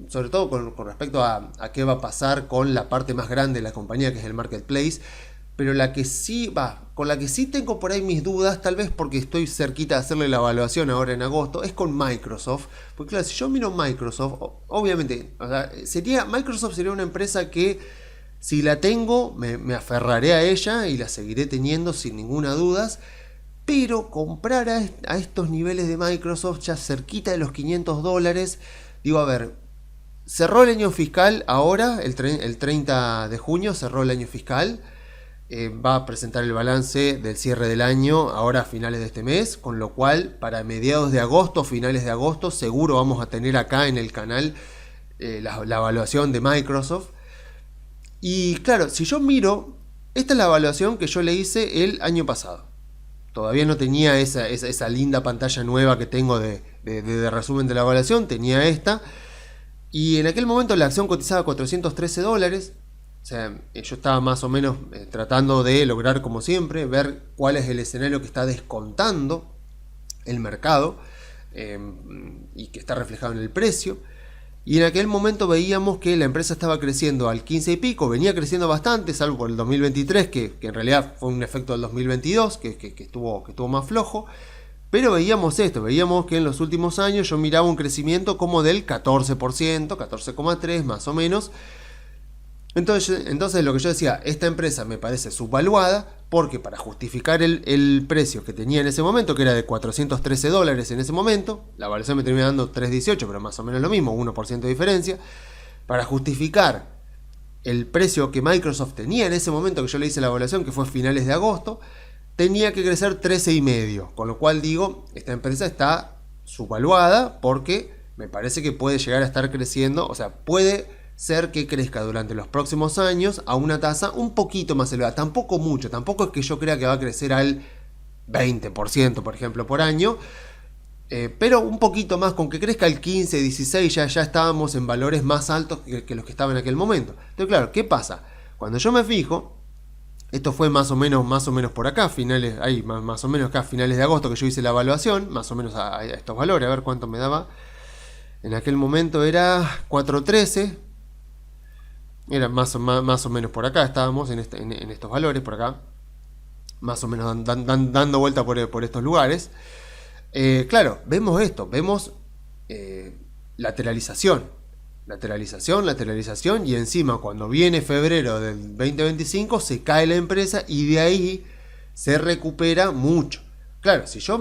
[SPEAKER 1] sobre todo con respecto a qué va a pasar con la parte más grande de la compañía, que es el marketplace. Pero con la que sí tengo por ahí mis dudas, tal vez porque estoy cerquita de hacerle la evaluación ahora en agosto, es con Microsoft. Porque claro, si yo miro Microsoft, obviamente, o sea, Microsoft sería una empresa que, si la tengo, me aferraré a ella y la seguiré teniendo sin ninguna duda. Pero comprar a estos niveles de Microsoft, ya cerquita de los $500, digo, a ver, cerró el año fiscal ahora, el 30 de junio cerró el año fiscal, va a presentar el balance del cierre del año ahora a finales de este mes, con lo cual para mediados de agosto, finales de agosto, seguro vamos a tener acá en el canal la evaluación de Microsoft. Y claro, si yo miro, esta es la evaluación que yo le hice el año pasado. Todavía no tenía esa linda pantalla nueva que tengo de resumen de la evaluación, tenía esta. Y en aquel momento la acción cotizaba $413. O sea, yo estaba más o menos tratando de lograr, como siempre, ver cuál es el escenario que está descontando el mercado y que está reflejado en el precio. Y en aquel momento veíamos que la empresa estaba creciendo al 15 y pico, venía creciendo bastante, salvo por el 2023, que en realidad fue un efecto del 2022, que estuvo más flojo. Pero veíamos que en los últimos años yo miraba un crecimiento como del 14%, 14,3% más o menos. Entonces lo que yo decía, esta empresa me parece subvaluada, porque para justificar el precio que tenía en ese momento, que era de $413 en ese momento, la evaluación me termina dando 318, pero más o menos lo mismo, 1% de diferencia, para justificar el precio que Microsoft tenía en ese momento que yo le hice la evaluación, que fue finales de agosto, tenía que crecer 13,5, con lo cual digo, esta empresa está subvaluada porque me parece que puede llegar a estar creciendo, o sea, puede ser que crezca durante los próximos años a una tasa un poquito más elevada, tampoco mucho, tampoco es que yo crea que va a crecer al 20%, por ejemplo, por año, pero un poquito más, con que crezca el 15, 16, ya estábamos en valores más altos que los que estaban en aquel momento. Entonces, claro, ¿qué pasa? Cuando yo me fijo, esto fue más o menos por acá, finales, ahí, más o menos acá, finales de agosto que yo hice la evaluación, más o menos a estos valores, a ver cuánto me daba. En aquel momento era 413, era más o menos por acá, estábamos en estos valores, por acá, más o menos dando vuelta por estos lugares. Claro, vemos esto, vemos lateralización, y encima cuando viene febrero del 2025 se cae la empresa y de ahí se recupera mucho. Claro, si yo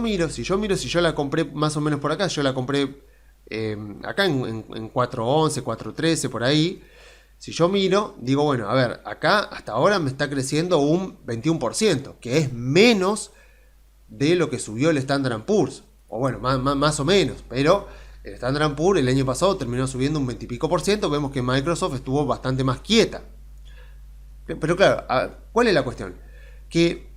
[SPEAKER 1] la compré más o menos por acá, yo la compré acá en 4.11, 4.13 por ahí. Si yo miro, digo, bueno, a ver, acá hasta ahora me está creciendo un 21%, que es menos de lo que subió el Standard & Poor's, o bueno, más o menos, pero el Standard & Poor's el año pasado terminó subiendo un 20 y pico por ciento, vemos que Microsoft estuvo bastante más quieta. Pero claro, ¿cuál es la cuestión? Que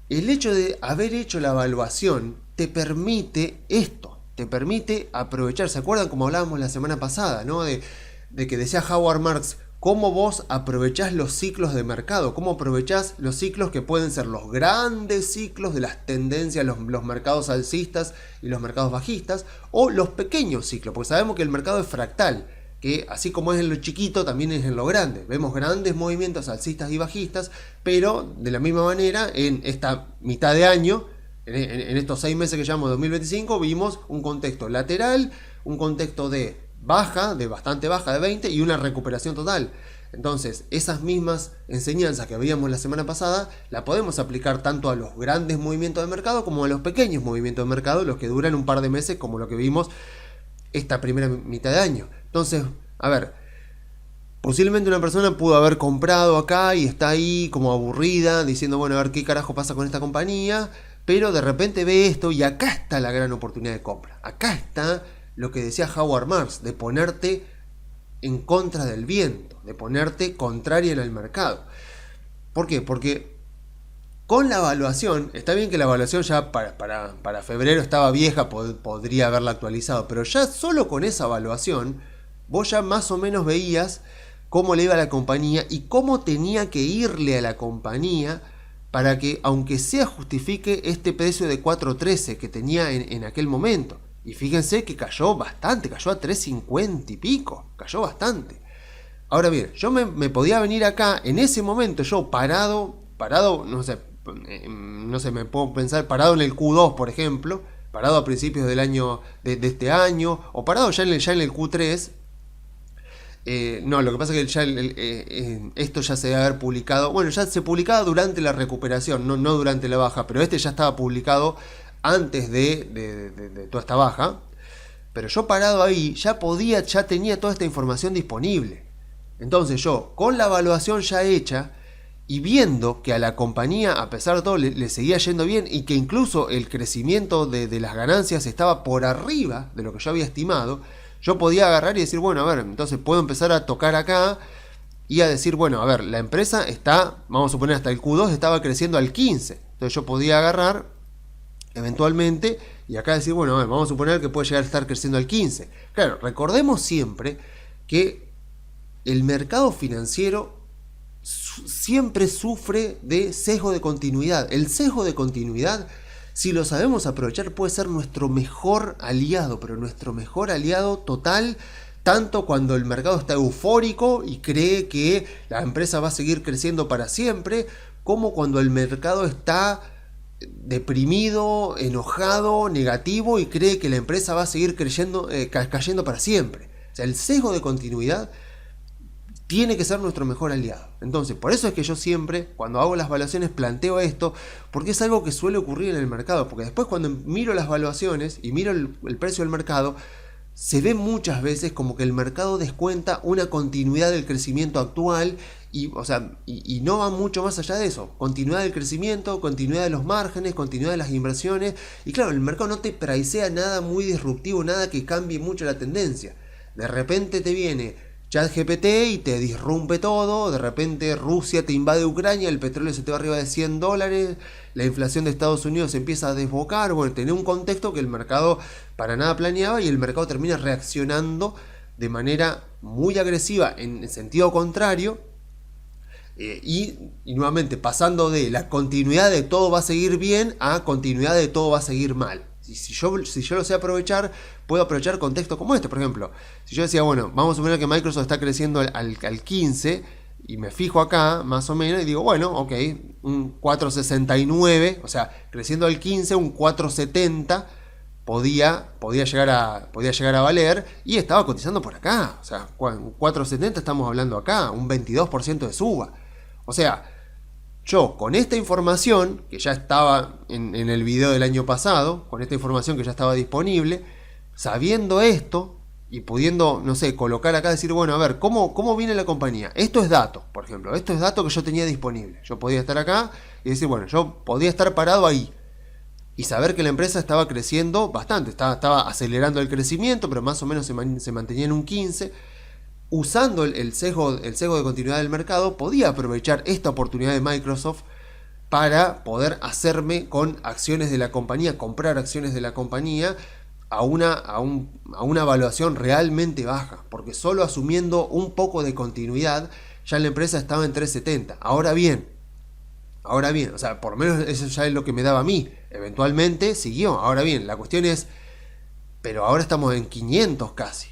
[SPEAKER 1] el hecho de haber hecho la evaluación te permite esto, te permite aprovechar. ¿Se acuerdan como hablábamos la semana pasada, ¿no? De que decía Howard Marks, cómo vos aprovechás los ciclos de mercado, cómo aprovechás los ciclos que pueden ser los grandes ciclos de las tendencias, los mercados alcistas y los mercados bajistas, o los pequeños ciclos, porque sabemos que el mercado es fractal, que así como es en lo chiquito, también es en lo grande. Vemos grandes movimientos alcistas y bajistas, pero de la misma manera, en esta mitad de año, en estos 6 meses que llevamos 2025, vimos un contexto lateral, un contexto de bastante baja, de 20, y una recuperación total. Entonces, esas mismas enseñanzas que veíamos la semana pasada, la podemos aplicar tanto a los grandes movimientos de mercado como a los pequeños movimientos de mercado, los que duran un par de meses, como lo que vimos esta primera mitad de año. Entonces, a ver, posiblemente una persona pudo haber comprado acá y está ahí como aburrida, diciendo, bueno, a ver qué carajo pasa con esta compañía, pero de repente ve esto y acá está la gran oportunidad de compra. Acá está lo que decía Howard Marks, de ponerte en contra del viento, de ponerte contraria al mercado. ¿Por qué? Porque con la evaluación, está bien que la evaluación ya para febrero estaba vieja, podría haberla actualizado, pero ya solo con esa evaluación, vos ya más o menos veías cómo le iba a la compañía y cómo tenía que irle a la compañía para que, aunque sea, justifique este precio de 4.13 que tenía en aquel momento. Y fíjense que cayó bastante, cayó a 3.50 y pico, cayó bastante. Ahora bien, yo me podía venir acá, en ese momento yo parado, no sé, me puedo pensar parado en el Q2, por ejemplo, parado a principios del año, de este año, o parado ya en el Q3. No, lo que pasa es que esto ya se debe haber publicado, bueno, ya se publicaba durante la recuperación, no durante la baja, pero este ya estaba publicado antes de toda esta baja, pero yo parado ahí ya tenía toda esta información disponible. Entonces yo, con la evaluación ya hecha y viendo que a la compañía, a pesar de todo, le seguía yendo bien y que incluso el crecimiento de las ganancias estaba por arriba de lo que yo había estimado, yo podía agarrar y decir, bueno, a ver, entonces puedo empezar a tocar acá y a decir, bueno, a ver, la empresa está, vamos a suponer, hasta el Q2 estaba creciendo al 15, entonces yo podía agarrar eventualmente y acá decir, bueno, vamos a suponer que puede llegar a estar creciendo al 15. Claro, recordemos siempre que el mercado financiero siempre sufre de sesgo de continuidad. El sesgo de continuidad, si lo sabemos aprovechar, puede ser nuestro mejor aliado, pero nuestro mejor aliado total, tanto cuando el mercado está eufórico y cree que la empresa va a seguir creciendo para siempre, como cuando el mercado está deprimido, enojado, negativo y cree que la empresa va a seguir cayendo para siempre. O sea, el sesgo de continuidad tiene que ser nuestro mejor aliado. Entonces, por eso es que yo siempre, cuando hago las valuaciones, planteo esto, porque es algo que suele ocurrir en el mercado, porque después cuando miro las valuaciones y miro el precio del mercado, se ve muchas veces como que el mercado descuenta una continuidad del crecimiento actual y, o sea, y no va mucho más allá de eso. Continuidad del crecimiento, continuidad de los márgenes, continuidad de las inversiones. Y claro, el mercado no te pricea nada muy disruptivo, nada que cambie mucho la tendencia. De repente te viene ChatGPT y te disrumpe todo, de repente Rusia te invade Ucrania, el petróleo se te va arriba de $100, la inflación de Estados Unidos se empieza a desbocar, bueno, tenés un contexto que el mercado para nada planeaba y el mercado termina reaccionando de manera muy agresiva en sentido contrario, y nuevamente pasando de la continuidad de todo va a seguir bien a continuidad de todo va a seguir mal. Si yo lo sé aprovechar, puedo aprovechar contextos como este. Por ejemplo, si yo decía, bueno, vamos a suponer que Microsoft está creciendo al 15 y me fijo acá más o menos y digo, bueno, ok, un 469, o sea, creciendo al 15, un 470 podía llegar a valer y estaba cotizando por acá. O sea, un 470 estamos hablando acá, un 22% de suba. O sea, yo con esta información, que ya estaba en el video del año pasado, con esta información que ya estaba disponible, sabiendo esto y pudiendo, no sé, colocar acá, decir, bueno, a ver, ¿cómo viene la compañía? Esto es dato, por ejemplo, esto es dato que yo tenía disponible. Yo podía estar acá y decir, bueno, yo podía estar parado ahí y saber que la empresa estaba creciendo bastante, estaba acelerando el crecimiento, pero más o menos se mantenía en un 15%. Usando el sesgo de continuidad del mercado, podía aprovechar esta oportunidad de Microsoft para poder hacerme con acciones de la compañía, comprar acciones de la compañía a una evaluación realmente baja, porque solo asumiendo un poco de continuidad ya la empresa estaba en 3.70. Ahora bien, o sea, por lo menos eso ya es lo que me daba a mí. Eventualmente siguió. Ahora bien, la cuestión es, pero ahora estamos en 500 casi.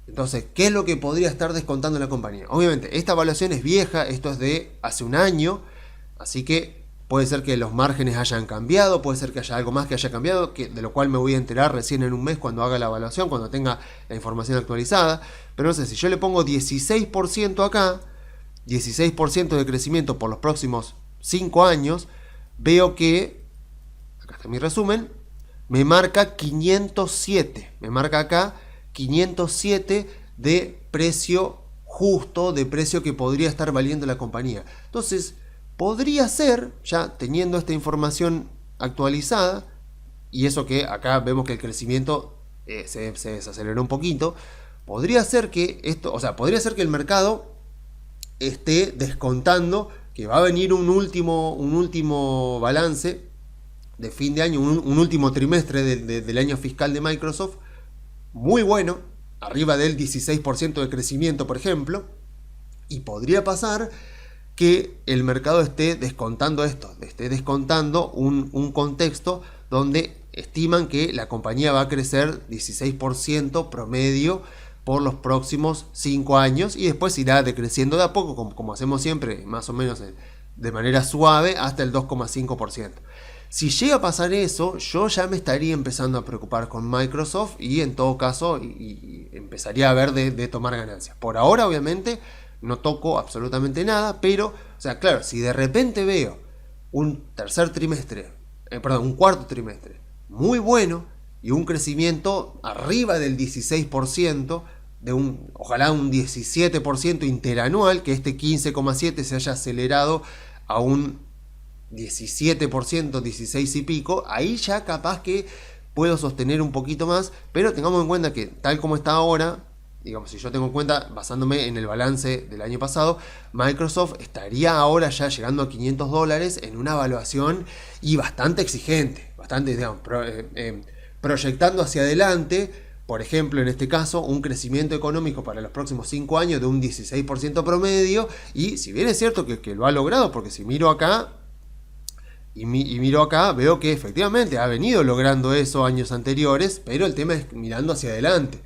[SPEAKER 1] Entonces, ¿qué es lo que podría estar descontando la compañía? Obviamente, esta evaluación es vieja, esto es de hace un año, así que puede ser que los márgenes hayan cambiado, puede ser que haya algo más que haya cambiado, de lo cual me voy a enterar recién en un mes cuando haga la evaluación, cuando tenga la información actualizada. Pero no sé, si yo le pongo 16% acá, 16% de crecimiento por los próximos 5 años, veo que, acá está mi resumen, me marca 507, me marca acá 507 de precio justo, de precio que podría estar valiendo la compañía. Entonces, podría ser, ya teniendo esta información actualizada, y eso que acá vemos que el crecimiento se desaceleró un poquito, podría ser que esto, o sea, podría ser que el mercado esté descontando que va a venir un último balance de fin de año, un último trimestre del año fiscal de Microsoft, muy bueno, arriba del 16% de crecimiento, por ejemplo, y podría pasar que el mercado esté descontando esto, esté descontando un contexto donde estiman que la compañía va a crecer 16% promedio por los próximos 5 años y después irá decreciendo de a poco, como hacemos siempre, más o menos de manera suave, hasta el 2,5%. Si llega a pasar eso, yo ya me estaría empezando a preocupar con Microsoft y en todo caso y empezaría a ver de tomar ganancias. Por ahora, obviamente, no toco absolutamente nada, pero, o sea, claro, si de repente veo un cuarto trimestre muy bueno y un crecimiento arriba del 16%, ojalá un 17% interanual, que este 15,7 se haya acelerado a un 17%, 16 y pico, ahí ya capaz que puedo sostener un poquito más, pero tengamos en cuenta que tal como está ahora, digamos, si yo tengo en cuenta, basándome en el balance del año pasado, Microsoft estaría ahora ya llegando a $500 en una evaluación y bastante exigente, bastante, digamos, proyectando hacia adelante, por ejemplo, en este caso, un crecimiento económico para los próximos 5 años de un 16% promedio, y si bien es cierto que lo ha logrado, porque si miro acá, y miro acá, veo que efectivamente ha venido logrando eso años anteriores, pero el tema es mirando hacia adelante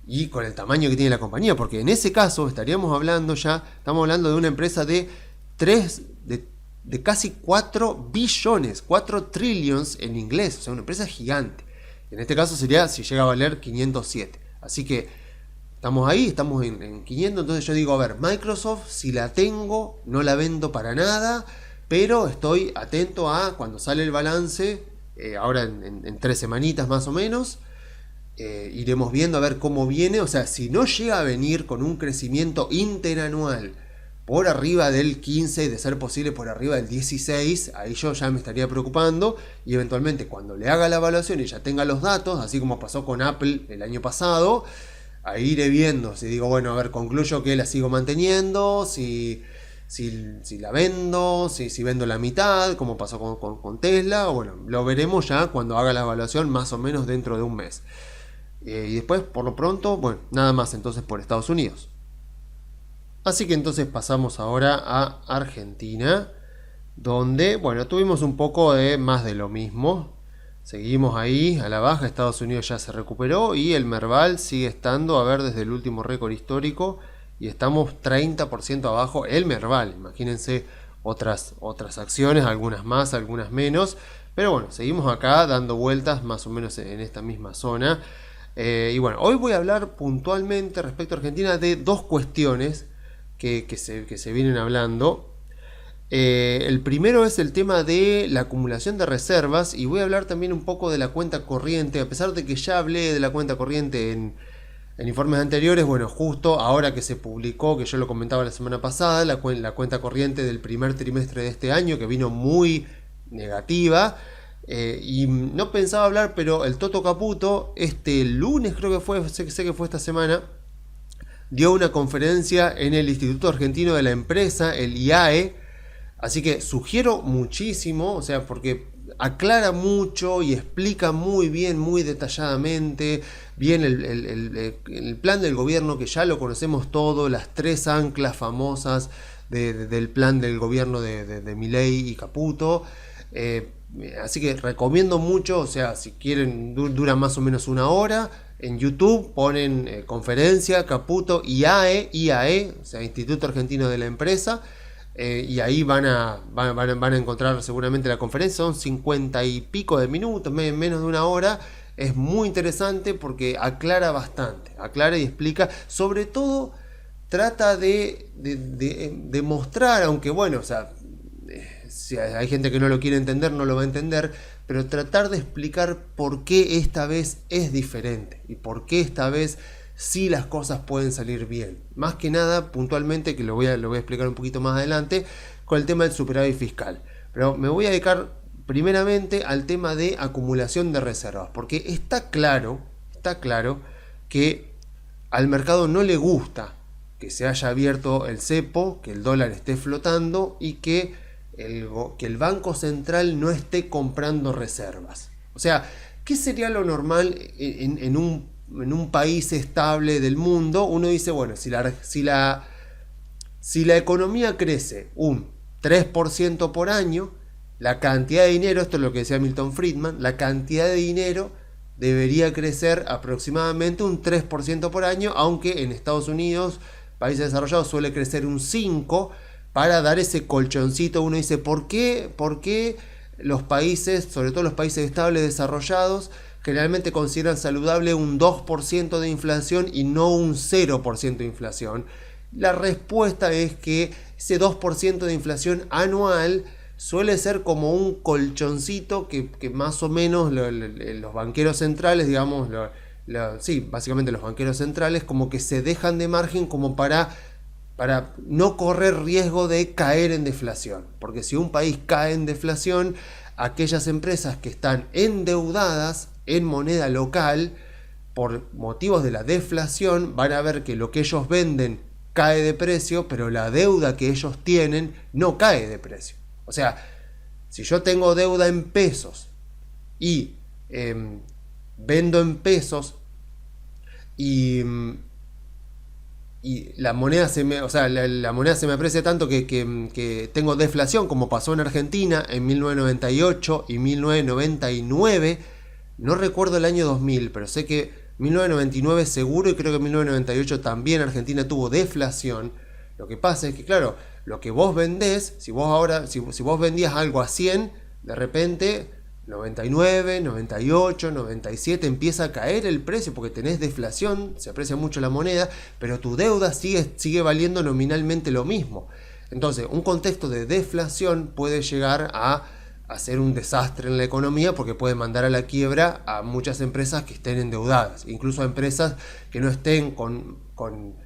[SPEAKER 1] y con el tamaño que tiene la compañía, porque en ese caso estamos hablando de una empresa de casi 4 billones, 4 trillions en inglés, o sea, una empresa gigante. En este caso sería si llega a valer 507. Así que estamos ahí, estamos en 500, entonces yo digo, a ver, Microsoft, si la tengo, no la vendo para nada, pero estoy atento a cuando sale el balance, ahora en 3 semanitas más o menos, iremos viendo a ver cómo viene, o sea, si no llega a venir con un crecimiento interanual por arriba del 15, de ser posible por arriba del 16, ahí yo ya me estaría preocupando y eventualmente cuando le haga la evaluación y ya tenga los datos, así como pasó con Apple el año pasado, ahí iré viendo, si digo, bueno, a ver, concluyo que la sigo manteniendo, si la vendo, si vendo la mitad, como pasó con Tesla, bueno, lo veremos ya cuando haga la evaluación más o menos dentro de un mes. Y después, por lo pronto, bueno, nada más entonces por Estados Unidos. Así que entonces pasamos ahora a Argentina, donde, bueno, tuvimos un poco de más de lo mismo. Seguimos ahí a la baja, Estados Unidos ya se recuperó y el Merval sigue estando, a ver, desde el último récord histórico, y estamos 30% abajo el Merval. Imagínense otras acciones, algunas más, algunas menos, pero bueno, seguimos acá dando vueltas más o menos en esta misma zona. Y bueno, hoy voy a hablar puntualmente respecto a Argentina de dos cuestiones que se vienen hablando. El primero es el tema de la acumulación de reservas y voy a hablar también un poco de la cuenta corriente, a pesar de que ya hablé de la cuenta corriente en informes anteriores. Bueno, justo ahora que se publicó, que yo lo comentaba la semana pasada, la cuenta corriente del primer trimestre de este año, que vino muy negativa, y no pensaba hablar, pero el Toto Caputo este lunes, creo que fue, sé que fue esta semana, dio una conferencia en el Instituto Argentino de la Empresa, el IAE. Así que sugiero muchísimo, o sea, porque aclara mucho y explica muy bien, muy detalladamente, bien el plan del gobierno, que ya lo conocemos todo, las 3 anclas famosas del plan del gobierno de Milei y Caputo. Así que recomiendo mucho, o sea, si quieren, dura más o menos 1 hora. En YouTube ponen conferencia Caputo IAE, o sea, Instituto Argentino de la Empresa. Y ahí van a encontrar seguramente la conferencia. Son 50 y pico de minutos, menos de 1 hora. Es muy interesante porque aclara bastante, aclara y explica. Sobre todo trata de mostrar, aunque bueno, o sea, si hay gente que no lo quiere entender, no lo va a entender, pero tratar de explicar por qué esta vez es diferente y por qué esta vez sí las cosas pueden salir bien. Más que nada, puntualmente, que lo voy a explicar un poquito más adelante, con el tema del superávit fiscal. Pero me voy a dedicar primeramente al tema de acumulación de reservas, porque está claro que al mercado no le gusta que se haya abierto el cepo, que el dólar esté flotando y que el Banco Central no esté comprando reservas. O sea, ¿qué sería lo normal en un país estable del mundo? Uno dice, bueno, si la economía crece un 3% por año, la cantidad de dinero, esto es lo que decía Milton Friedman, la cantidad de dinero debería crecer aproximadamente un 3% por año, aunque en Estados Unidos, países desarrollados, suele crecer un 5%, para dar ese colchoncito. Uno dice, ¿por qué los países, sobre todo los países estables desarrollados, generalmente consideran saludable un 2% de inflación y no un 0% de inflación? La respuesta es que ese 2% de inflación anual suele ser como un colchoncito que más o menos los banqueros centrales, digamos, sí, básicamente los banqueros centrales, como que se dejan de margen como para no correr riesgo de caer en deflación. Porque si un país cae en deflación, aquellas empresas que están endeudadas en moneda local, por motivos de la deflación, van a ver que lo que ellos venden cae de precio, pero la deuda que ellos tienen no cae de precio. O sea, si yo tengo deuda en pesos y vendo en pesos y la moneda la moneda se me aprecia tanto que tengo deflación, como pasó en Argentina en 1998 y 1999. No recuerdo el año 2000, pero sé que 1999 seguro, y creo que en 1998 también Argentina tuvo deflación. Lo que pasa es que, claro, lo que vos vendés, si vos vendías algo a 100, de repente 99, 98, 97 empieza a caer el precio porque tenés deflación, se aprecia mucho la moneda, pero tu deuda sigue valiendo nominalmente lo mismo. Entonces, un contexto de deflación puede llegar a hacer un desastre en la economía porque puede mandar a la quiebra a muchas empresas que estén endeudadas, incluso a empresas que no estén con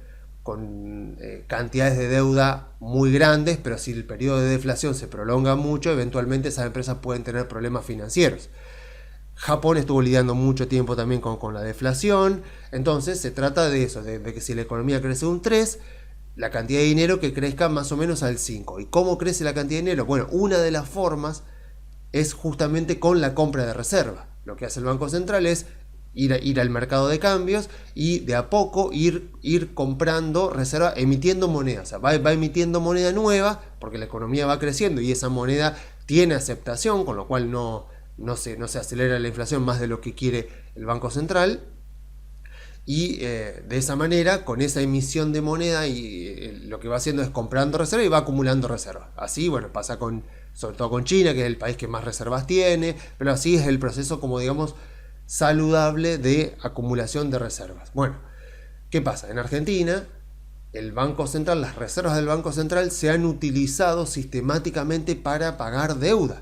[SPEAKER 1] cantidades de deuda muy grandes, pero si el periodo de deflación se prolonga mucho, eventualmente esas empresas pueden tener problemas financieros. Japón estuvo lidiando mucho tiempo también con la deflación, entonces se trata de eso, de que si la economía crece un 3, la cantidad de dinero que crezca más o menos al 5. ¿Y cómo crece la cantidad de dinero? Bueno, una de las formas es justamente con la compra de reserva. Lo que hace el Banco Central es ir al mercado de cambios y de a poco ir comprando reserva, emitiendo moneda. O sea, va emitiendo moneda nueva porque la economía va creciendo y esa moneda tiene aceptación, con lo cual no se acelera la inflación más de lo que quiere el Banco Central. Y de esa manera, con esa emisión de moneda, lo que va haciendo es comprando reserva y va acumulando reservas. Así, bueno, pasa sobre todo con China, que es el país que más reservas tiene, pero así es el proceso, como digamos, saludable de acumulación de reservas. Bueno, ¿qué pasa? En Argentina, el Banco Central, las reservas del Banco Central se han utilizado sistemáticamente para pagar deuda.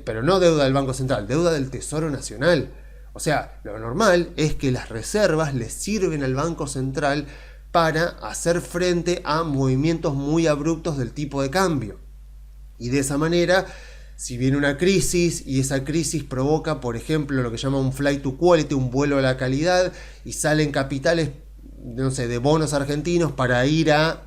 [SPEAKER 1] Pero no deuda del Banco Central, deuda del Tesoro Nacional. O sea, lo normal es que las reservas le sirven al Banco Central para hacer frente a movimientos muy abruptos del tipo de cambio. Y de esa manera, si viene una crisis y esa crisis provoca, por ejemplo, lo que llama un flight to quality, un vuelo a la calidad, y salen capitales, no sé, de bonos argentinos para ir a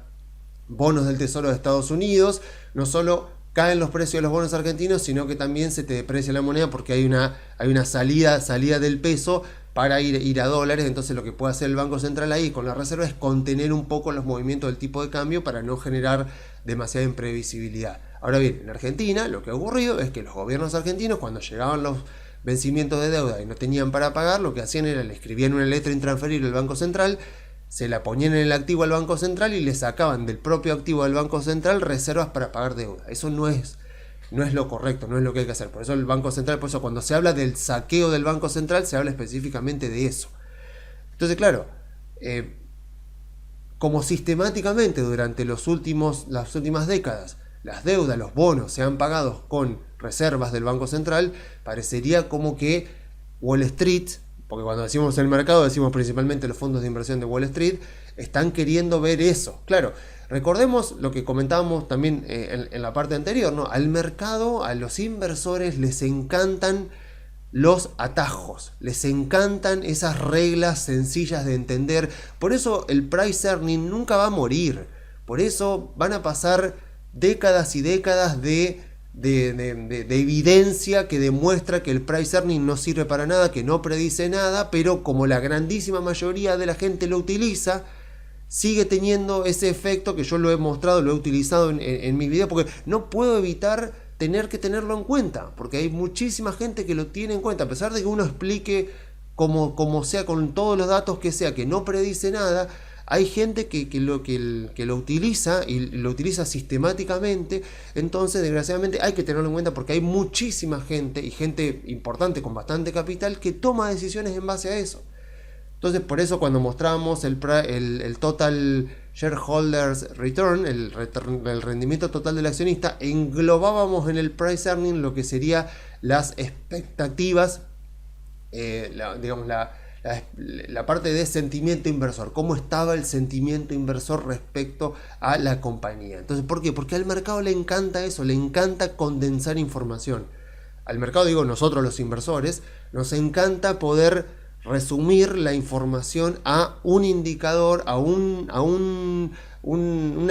[SPEAKER 1] bonos del Tesoro de Estados Unidos, no solo caen los precios de los bonos argentinos, sino que también se te deprecia la moneda porque hay una salida del peso para ir a dólares. Entonces lo que puede hacer el Banco Central ahí con la reserva es contener un poco los movimientos del tipo de cambio para no generar demasiada imprevisibilidad. Ahora bien, en Argentina lo que ha ocurrido es que los gobiernos argentinos, cuando llegaban los vencimientos de deuda y no tenían para pagar, lo que hacían era le escribían una letra intransferible al Banco Central, se la ponían en el activo al Banco Central y le sacaban del propio activo del Banco Central reservas para pagar deuda. Eso no es lo correcto, no es lo que hay que hacer. Por eso el Banco Central, por eso cuando se habla del saqueo del Banco Central, se habla específicamente de eso. Entonces, claro, como sistemáticamente durante las últimas décadas las deudas, los bonos se han pagado con reservas del Banco Central, parecería como que Wall Street, porque cuando decimos el mercado decimos principalmente los fondos de inversión de Wall Street, están queriendo ver eso. Claro, recordemos lo que comentábamos también en la parte anterior, ¿no? Al mercado, a los inversores les encantan los atajos, les encantan esas reglas sencillas de entender. Por eso el price earning nunca va a morir. Por eso van a pasar décadas y décadas de evidencia que demuestra que el price earning no sirve para nada, que no predice nada, pero como la grandísima mayoría de la gente lo utiliza, sigue teniendo ese efecto que yo lo he mostrado, lo he utilizado en mis videos, porque no puedo evitar tener que tenerlo en cuenta, porque hay muchísima gente que lo tiene en cuenta, a pesar de que uno explique como sea, con todos los datos que sea, que no predice nada. Hay gente que lo utiliza y lo utiliza sistemáticamente. Entonces, desgraciadamente, hay que tenerlo en cuenta porque hay muchísima gente y gente importante con bastante capital que toma decisiones en base a eso. Entonces, por eso cuando mostramos el Total Shareholders Return, el rendimiento total del accionista, englobábamos en el price earning lo que sería las expectativas, la parte de sentimiento inversor, cómo estaba el sentimiento inversor respecto a la compañía. Entonces, ¿por qué? Porque al mercado le encanta eso, le encanta condensar información. Al mercado, digo, nosotros los inversores, nos encanta poder resumir la información a un indicador, a una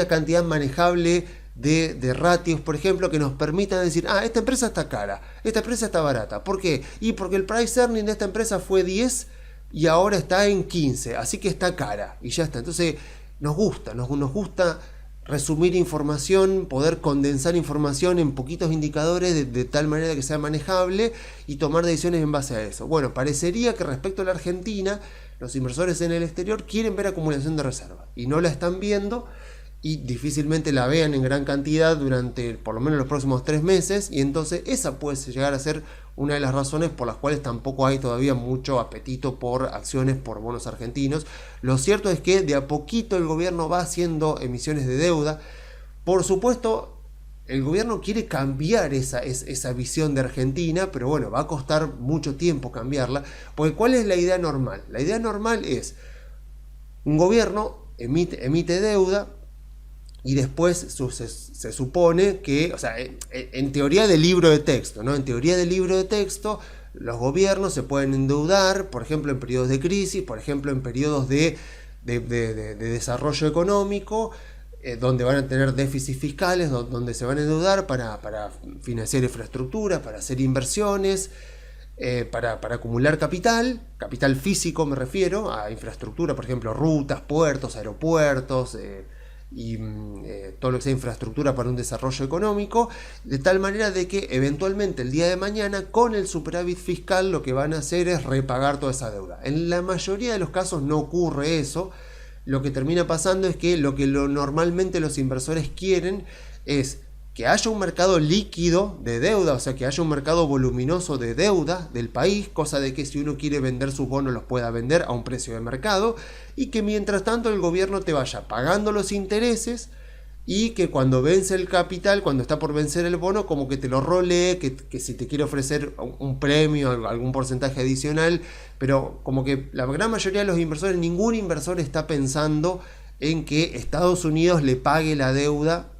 [SPEAKER 1] cantidad manejable de ratios, por ejemplo, que nos permitan decir, esta empresa está cara, esta empresa está barata. ¿Por qué? Y porque el price earning de esta empresa fue 10 y ahora está en 15, así que está cara y ya está. Entonces nos gusta resumir información, poder condensar información en poquitos indicadores de tal manera que sea manejable y tomar decisiones en base a eso. Bueno, parecería que respecto a la Argentina, los inversores en el exterior quieren ver acumulación de reservas y no la están viendo, y difícilmente la vean en gran cantidad durante por lo menos los próximos 3 meses, y entonces esa puede llegar a ser una de las razones por las cuales tampoco hay todavía mucho apetito por acciones, por bonos argentinos. Lo cierto es que de a poquito el gobierno va haciendo emisiones de deuda. Por supuesto, el gobierno quiere cambiar esa visión de Argentina, pero bueno, va a costar mucho tiempo cambiarla, porque ¿cuál es la idea normal? La idea normal es un gobierno emite deuda, y después se supone que, o sea, en teoría del libro de texto, ¿no? En teoría del libro de texto, los gobiernos se pueden endeudar, por ejemplo, en periodos de crisis, por ejemplo, en periodos de desarrollo económico, donde van a tener déficits fiscales, donde se van a endeudar para financiar infraestructura, para hacer inversiones, para acumular capital físico me refiero, a infraestructura, por ejemplo, rutas, puertos, aeropuertos, y todo lo que sea infraestructura para un desarrollo económico, de tal manera de que eventualmente el día de mañana con el superávit fiscal lo que van a hacer es repagar toda esa deuda. En la mayoría de los casos no ocurre eso. Lo que termina pasando es que normalmente los inversores quieren es que haya un mercado líquido de deuda, o sea, que haya un mercado voluminoso de deuda del país, cosa de que si uno quiere vender sus bonos los pueda vender a un precio de mercado, y que mientras tanto el gobierno te vaya pagando los intereses, y que cuando vence el capital, cuando está por vencer el bono, como que te lo rolee, que si te quiere ofrecer un premio, algún porcentaje adicional, pero como que la gran mayoría de los inversores, ningún inversor está pensando en que Estados Unidos le pague la deuda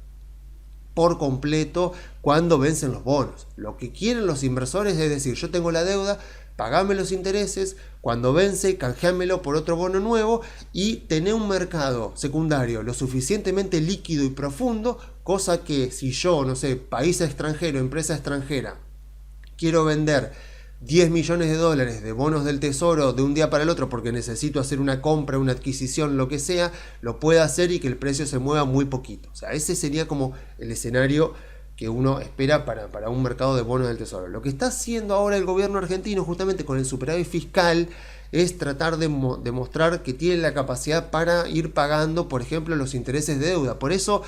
[SPEAKER 1] por completo cuando vencen los bonos. Lo que quieren los inversores es decir, yo tengo la deuda, pagame los intereses, cuando vence, canjeámelo por otro bono nuevo y tener un mercado secundario lo suficientemente líquido y profundo, cosa que si yo, no sé, país extranjero, empresa extranjera, quiero vender 10 millones de dólares de bonos del tesoro de un día para el otro porque necesito hacer una compra, una adquisición, lo que sea, lo pueda hacer y que el precio se mueva muy poquito. O sea, ese sería como el escenario que uno espera para un mercado de bonos del tesoro. Lo que está haciendo ahora el gobierno argentino justamente con el superávit fiscal es tratar de demostrar que tiene la capacidad para ir pagando, por ejemplo, los intereses de deuda. Por eso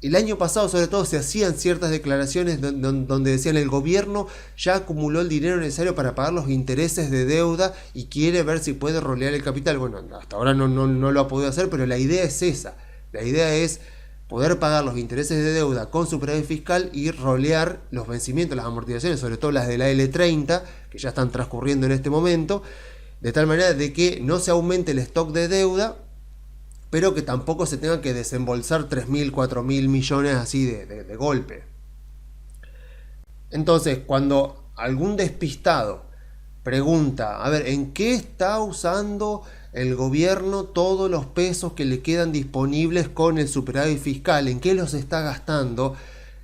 [SPEAKER 1] el año pasado sobre todo se hacían ciertas declaraciones donde decían el gobierno ya acumuló el dinero necesario para pagar los intereses de deuda y quiere ver si puede rolear el capital. Bueno, hasta ahora no lo ha podido hacer, pero la idea es esa. La idea es poder pagar los intereses de deuda con superávit fiscal y rolear los vencimientos, las amortizaciones, sobre todo las de la L30, que ya están transcurriendo en este momento, de tal manera de que no se aumente el stock de deuda, pero que tampoco se tenga que desembolsar 3.000, 4.000 millones así de golpe. Entonces, cuando algún despistado pregunta, a ver, ¿en qué está usando el gobierno todos los pesos que le quedan disponibles con el superávit fiscal? ¿En qué los está gastando?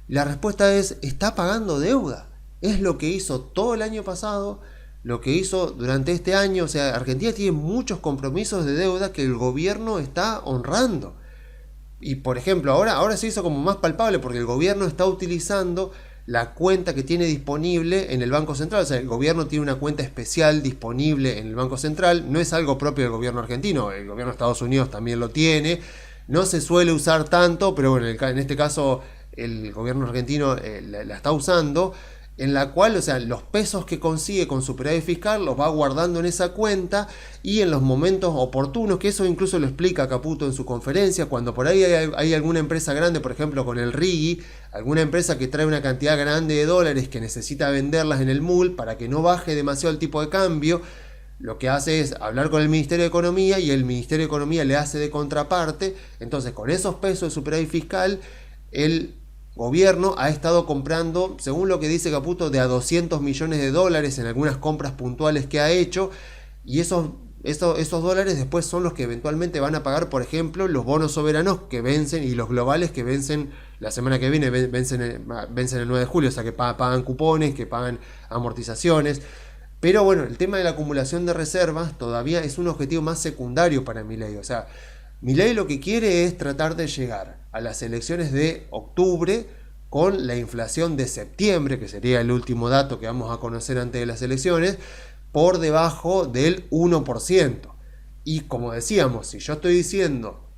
[SPEAKER 1] La respuesta es, está pagando deuda. Es lo que hizo todo el año pasado, lo que hizo durante este año. O sea, Argentina tiene muchos compromisos de deuda que el gobierno está honrando. Y por ejemplo, ahora se hizo como más palpable porque el gobierno está utilizando la cuenta que tiene disponible en el Banco Central. O sea, el gobierno tiene una cuenta especial disponible en el Banco Central. No es algo propio del gobierno argentino, el gobierno de Estados Unidos también lo tiene. No se suele usar tanto, pero bueno, en este caso el gobierno argentino la está usando, en la cual, o sea, los pesos que consigue con superávit fiscal los va guardando en esa cuenta y en los momentos oportunos, que eso incluso lo explica Caputo en su conferencia, cuando por ahí hay alguna empresa grande, por ejemplo con el RIGI, alguna empresa que trae una cantidad grande de dólares que necesita venderlas en el MUL para que no baje demasiado el tipo de cambio, lo que hace es hablar con el Ministerio de Economía y el Ministerio de Economía le hace de contraparte. Entonces, con esos pesos de superávit fiscal, el gobierno ha estado comprando, según lo que dice Caputo, de a 200 millones de dólares en algunas compras puntuales que ha hecho, y esos dólares después son los que eventualmente van a pagar, por ejemplo, los bonos soberanos que vencen y los globales que vencen la semana que viene, vencen el 9 de julio, o sea que pagan cupones, que pagan amortizaciones. Pero bueno, el tema de la acumulación de reservas todavía es un objetivo más secundario para Milei. O sea, Milei lo que quiere es tratar de llegar a las elecciones de octubre con la inflación de septiembre, que sería el último dato que vamos a conocer antes de las elecciones, por debajo del 1%. Y como decíamos, si yo estoy diciendo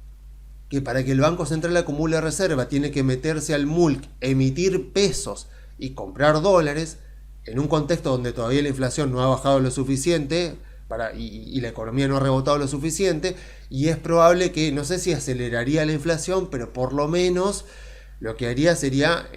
[SPEAKER 1] que para que el Banco Central acumule reserva tiene que meterse al MULC, emitir pesos y comprar dólares, en un contexto donde todavía la inflación no ha bajado lo suficiente y la economía no ha rebotado lo suficiente, y es probable que, no sé si aceleraría la inflación, pero por lo menos lo que haría sería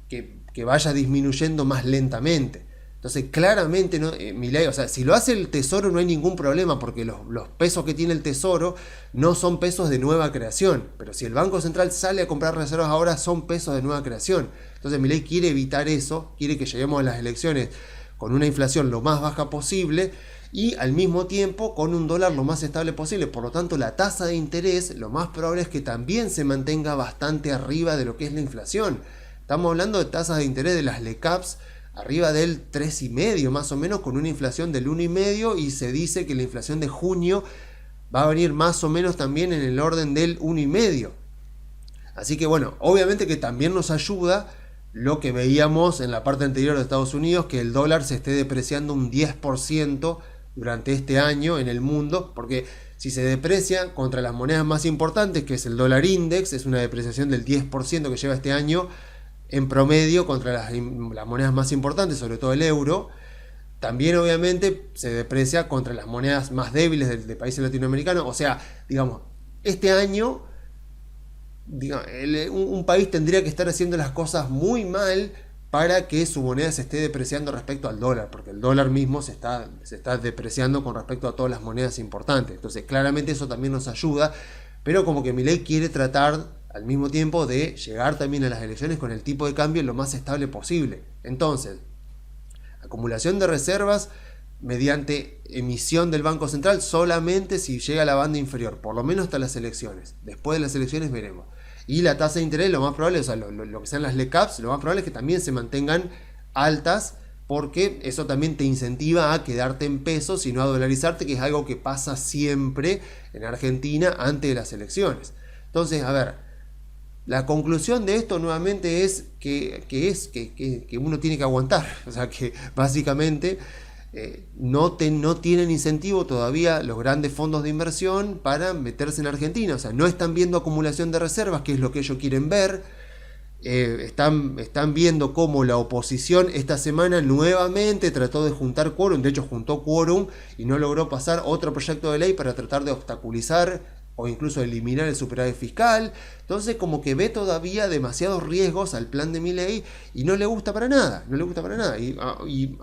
[SPEAKER 1] que vaya disminuyendo más lentamente. Entonces, claramente, ¿no? Milei, o sea, si lo hace el Tesoro no hay ningún problema, porque los pesos que tiene el Tesoro no son pesos de nueva creación. Pero si el Banco Central sale a comprar reservas ahora, son pesos de nueva creación. Entonces, Milei quiere evitar eso, quiere que lleguemos a las elecciones con una inflación lo más baja posible y al mismo tiempo con un dólar lo más estable posible. Por lo tanto, la tasa de interés lo más probable es que también se mantenga bastante arriba de lo que es la inflación. Estamos hablando de tasas de interés de las LECAPs arriba del 3,5 más o menos, con una inflación del 1,5, y se dice que la inflación de junio va a venir más o menos también en el orden del 1,5. Así que bueno, obviamente que también nos ayuda lo que veíamos en la parte anterior de Estados Unidos, que el dólar se esté depreciando un 10% durante este año en el mundo, porque si se deprecia contra las monedas más importantes, que es el dólar index, es una depreciación del 10% que lleva este año en promedio contra las monedas más importantes, sobre todo el euro. También obviamente se deprecia contra las monedas más débiles de países latinoamericanos. O sea, digamos, este año un país tendría que estar haciendo las cosas muy mal para que su moneda se esté depreciando respecto al dólar, porque el dólar mismo se está depreciando con respecto a todas las monedas importantes. Entonces claramente eso también nos ayuda, pero como que Milei quiere tratar al mismo tiempo de llegar también a las elecciones con el tipo de cambio lo más estable posible. Entonces, acumulación de reservas mediante emisión del Banco Central solamente si llega a la banda inferior, por lo menos hasta las elecciones. Después de las elecciones veremos. Y la tasa de interés, lo más probable, o sea, lo que sean las LECAPs, lo más probable es que también se mantengan altas, porque eso también te incentiva a quedarte en pesos y no a dolarizarte, que es algo que pasa siempre en Argentina antes de las elecciones. Entonces, a ver, la conclusión de esto nuevamente es que uno tiene que aguantar. O sea, que básicamente no tienen incentivo todavía los grandes fondos de inversión para meterse en Argentina. O sea, no están viendo acumulación de reservas, que es lo que ellos quieren ver. Están viendo cómo la oposición esta semana nuevamente trató de juntar quórum. De hecho, juntó quórum y no logró pasar otro proyecto de ley para tratar de obstaculizar o incluso eliminar el superávit fiscal. Entonces como que ve todavía demasiados riesgos al plan de Milei y no le gusta para nada, y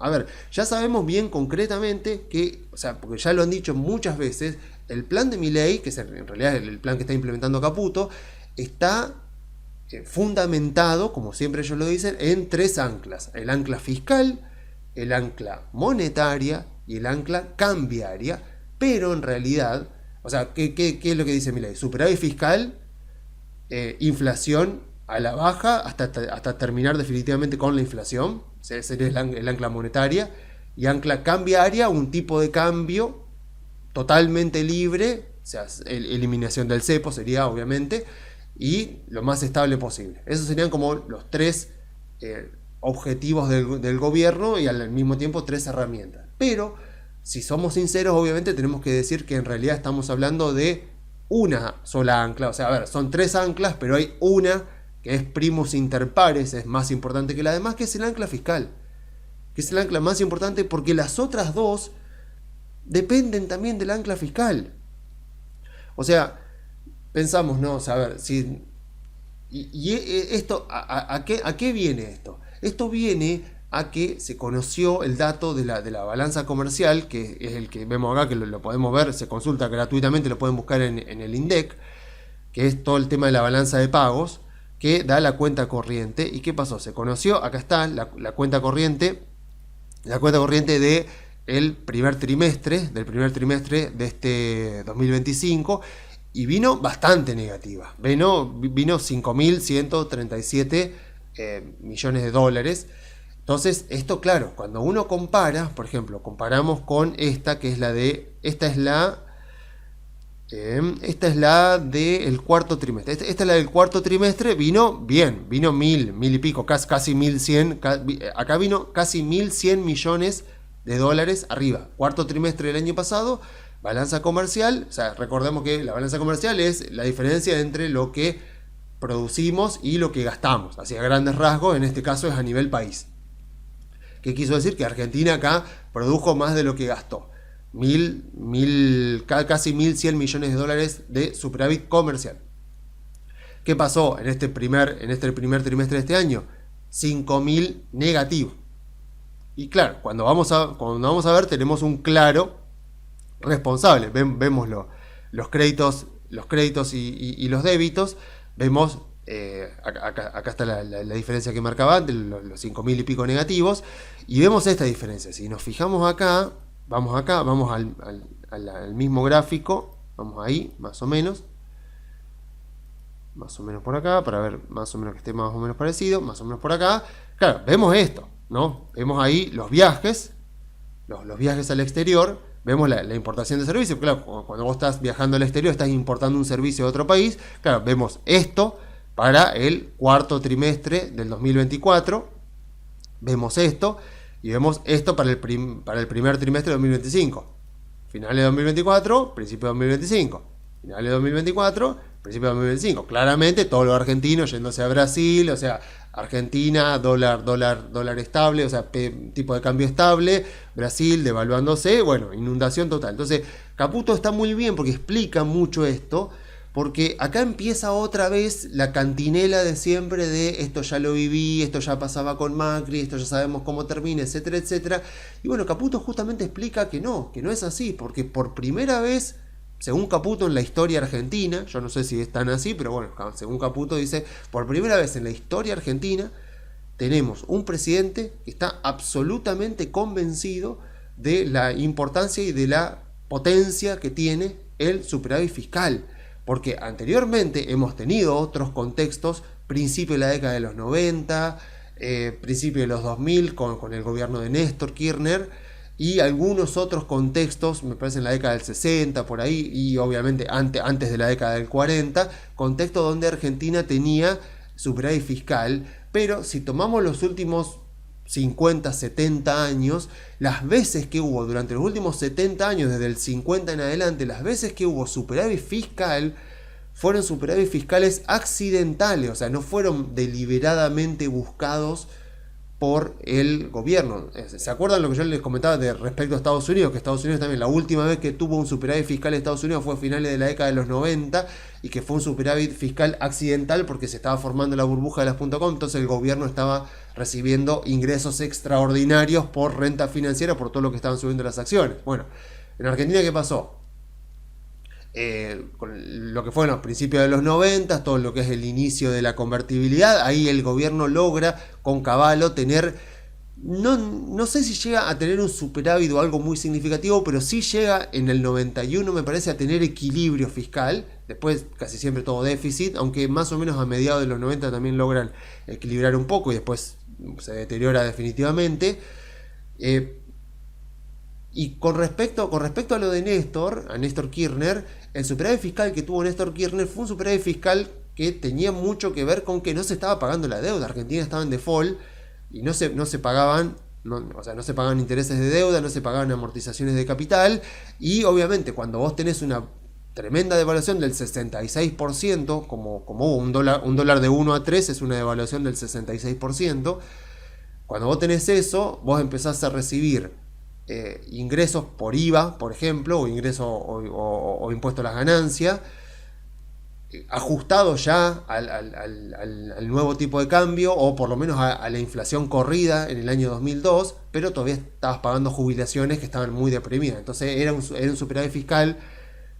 [SPEAKER 1] a ver, ya sabemos bien concretamente que, o sea, porque ya lo han dicho muchas veces, el plan de Milei, que es en realidad el plan que está implementando Caputo, está fundamentado, como siempre ellos lo dicen, en 3 anclas: el ancla fiscal, el ancla monetaria y el ancla cambiaria. Pero en realidad, o sea, ¿qué es lo que dice Milei? Superávit fiscal, inflación a la baja hasta terminar definitivamente con la inflación, sería el ancla monetaria, y ancla cambiaria, un tipo de cambio totalmente libre, o sea, eliminación del cepo sería, obviamente, y lo más estable posible. Esos serían como los 3 objetivos del gobierno, y al mismo tiempo 3 herramientas. Pero si somos sinceros, obviamente tenemos que decir que en realidad estamos hablando de una sola ancla. O sea, a ver, son 3 anclas, pero hay una que es primus inter pares, es más importante que la demás, que es el ancla fiscal. Que es el ancla más importante porque las otras 2 dependen también del ancla fiscal. O sea, pensamos, ¿no? O sea, a ver, si... esto, ¿a qué viene esto? Esto viene a que se conoció el dato de la balanza comercial, que es el que vemos acá, que lo podemos ver, se consulta gratuitamente, lo pueden buscar en el INDEC, que es todo el tema de la balanza de pagos, que da la cuenta corriente. ¿Y qué pasó? Se conoció, acá está la cuenta corriente de del primer trimestre de este 2025, y vino bastante negativa. Vino 5.137 millones de dólares. Entonces, esto, claro, cuando uno compara, por ejemplo, comparamos con esta, que es esta es la del cuarto trimestre. Esta es la del cuarto trimestre, vino bien, vino 1.000 y pico, casi 1.100, acá vino casi 1.100 millones de dólares arriba. Cuarto trimestre del año pasado Balanza comercial, o sea, recordemos que la balanza comercial es la diferencia entre lo que producimos y lo que gastamos. Así a grandes rasgos, en este caso es a nivel país. ¿Qué quiso decir? Que Argentina acá produjo más de lo que gastó. Casi 1.100 millones de dólares de superávit comercial. ¿Qué pasó en este primer trimestre de este año? 5.000 negativo. Y claro, cuando vamos a ver, tenemos un claro responsable. Vemos los créditos y los débitos. Vemos, acá está la diferencia que marcaba antes, los 5.000 y pico negativos. Y vemos esta diferencia. Si nos fijamos acá, vamos al mismo gráfico. Vamos ahí, más o menos por acá, para ver más o menos que esté más o menos parecido, más o menos por acá. Claro, vemos esto, ¿no? Vemos ahí los viajes, los viajes al exterior, vemos la importación de servicios. Claro, cuando vos estás viajando al exterior, estás importando un servicio de otro país. Claro, vemos esto para el cuarto trimestre del 2024, vemos esto, y vemos esto para el primer trimestre de 2025. Finales de 2024, principio de 2025. Finales de 2024, principio de 2025. Claramente todos los argentinos yéndose a Brasil, o sea, Argentina, dólar estable, o sea, tipo de cambio estable, Brasil devaluándose, bueno, inundación total. Entonces, Caputo está muy bien porque explica mucho esto, porque acá empieza otra vez la cantinela de siempre de esto ya lo viví, esto ya pasaba con Macri, esto ya sabemos cómo termina, etcétera, etcétera. Y bueno, Caputo justamente explica que no es así, porque por primera vez, según Caputo, en la historia argentina, yo no sé si es tan así, pero bueno, según Caputo dice, por primera vez en la historia argentina tenemos un presidente que está absolutamente convencido de la importancia y de la potencia que tiene el superávit fiscal. Porque anteriormente hemos tenido otros contextos, principio de la década de los 90, principio de los 2000 con el gobierno de Néstor Kirchner, y algunos otros contextos, me parece en la década del 60, por ahí, y obviamente antes de la década del 40, contextos donde Argentina tenía superávit fiscal, pero si tomamos los últimos 50, 70 años, las veces que hubo durante los últimos 70 años, desde el 50 en adelante, las veces que hubo superávit fiscal, fueron superávit fiscales accidentales, o sea, no fueron deliberadamente buscados por el gobierno. ¿Se acuerdan lo que yo les comentaba respecto a Estados Unidos? Que Estados Unidos también, la última vez que tuvo un superávit fiscal en Estados Unidos fue a finales de la década de los 90, y que fue un superávit fiscal accidental porque se estaba formando la burbuja de las .com, entonces el gobierno estaba recibiendo ingresos extraordinarios por renta financiera, por todo lo que estaban subiendo las acciones. Bueno, en Argentina, ¿qué pasó? Con lo que fue en los principios de los 90, todo lo que es el inicio de la convertibilidad, ahí el gobierno logra con Cavallo tener, no sé si llega a tener un superávit o algo muy significativo, pero sí llega en el 91, me parece, a tener equilibrio fiscal. Después casi siempre todo déficit, aunque más o menos a mediados de los 90 también logran equilibrar un poco y después se deteriora definitivamente. Y con respecto a lo de Néstor Kirchner, el superávit fiscal que tuvo Néstor Kirchner fue un superávit fiscal que tenía mucho que ver con que no se estaba pagando la deuda. Argentina estaba en default y no se pagaban intereses de deuda, no se pagaban amortizaciones de capital, y obviamente cuando vos tenés una tremenda devaluación del 66%, como hubo un dólar de 1 a 3 es una devaluación del 66%, cuando vos tenés eso, vos empezás a recibir ingresos por IVA, por ejemplo, o ingresos o impuesto a las ganancias, ajustado ya al nuevo tipo de cambio, o por lo menos a la inflación corrida en el año 2002, pero todavía estabas pagando jubilaciones que estaban muy deprimidas. Entonces era un superávit fiscal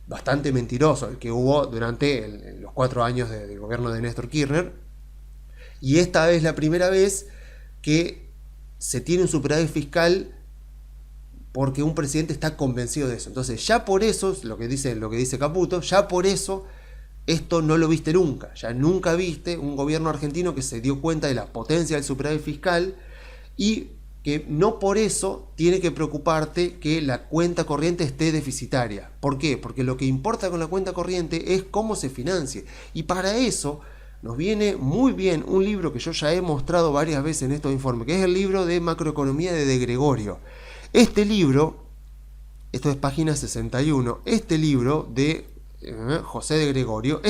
[SPEAKER 1] bastante mentiroso el que hubo durante los 4 años del gobierno de Néstor Kirchner, y esta es la primera vez que se tiene un superávit fiscal porque un presidente está convencido de eso. Entonces ya por eso, lo que dice Caputo, ya por eso esto no lo viste nunca. Ya nunca viste un gobierno argentino que se dio cuenta de la potencia del superávit fiscal, y que no por eso tiene que preocuparte que la cuenta corriente esté deficitaria. ¿Por qué? Porque lo que importa con la cuenta corriente es cómo se financie. Y para eso nos viene muy bien un libro que yo ya he mostrado varias veces en estos informes, que es el libro de macroeconomía de Gregorio. Este libro Esto es página 61. Este libro de José de Gregorio,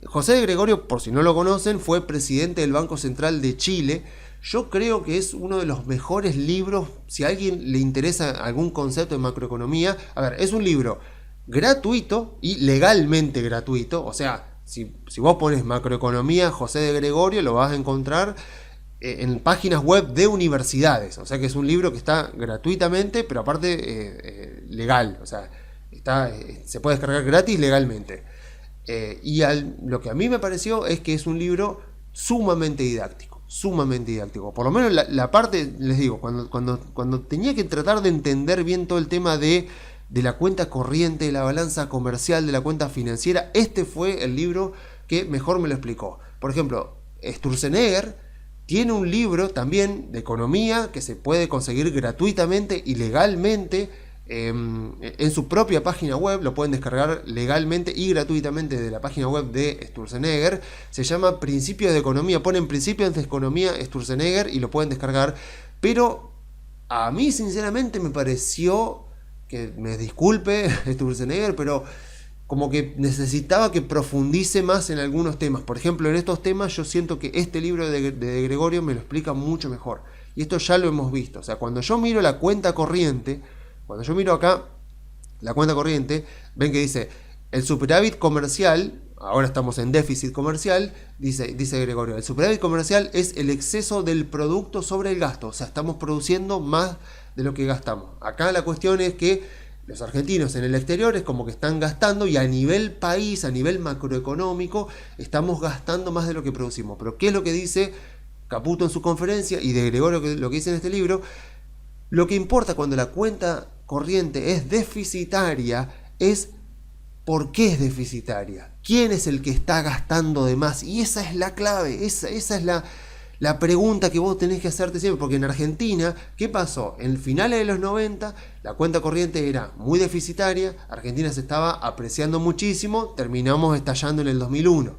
[SPEAKER 1] José de Gregorio, por si no lo conocen, fue presidente del Banco Central de Chile. Yo creo que es uno de los mejores libros, si a alguien le interesa algún concepto de macroeconomía. A ver, es un libro gratuito y legalmente gratuito. O sea, si vos pones macroeconomía José de Gregorio, lo vas a encontrar en páginas web de universidades. O sea que es un libro que está gratuitamente, pero aparte legal. O sea, se puede descargar gratis legalmente. Lo que a mí me pareció es que es un libro sumamente didáctico. Por lo menos la parte, les digo, cuando tenía que tratar de entender bien todo el tema de la cuenta corriente, de la balanza comercial, de la cuenta financiera, este fue el libro que mejor me lo explicó. Por ejemplo, Sturzenegger tiene un libro también de economía que se puede conseguir gratuitamente y legalmente en su propia página web. Lo pueden descargar legalmente y gratuitamente de la página web de Sturzenegger. Se llama Principios de Economía. Ponen Principios de Economía Sturzenegger y lo pueden descargar. Pero a mí sinceramente me pareció, que me disculpe Sturzenegger, pero como que necesitaba que profundice más en algunos temas. Por ejemplo, en estos temas yo siento que este libro de Gregorio me lo explica mucho mejor. Y esto ya lo hemos visto. O sea, cuando yo miro la cuenta corriente, cuando yo miro acá la cuenta corriente, ven que dice el superávit comercial, ahora estamos en déficit comercial, dice Gregorio, el superávit comercial es el exceso del producto sobre el gasto. O sea, estamos produciendo más de lo que gastamos. Acá la cuestión es que los argentinos en el exterior es como que están gastando, y a nivel país, a nivel macroeconómico, estamos gastando más de lo que producimos. Pero ¿qué es lo que dice Caputo en su conferencia y de Gregorio lo que dice en este libro? Lo que importa cuando la cuenta corriente es deficitaria es por qué es deficitaria. ¿Quién es el que está gastando de más? Y esa es la clave, esa es la pregunta que vos tenés que hacerte siempre. Porque en Argentina, ¿qué pasó? En finales de los 90, la cuenta corriente era muy deficitaria, Argentina se estaba apreciando muchísimo, terminamos estallando en el 2001.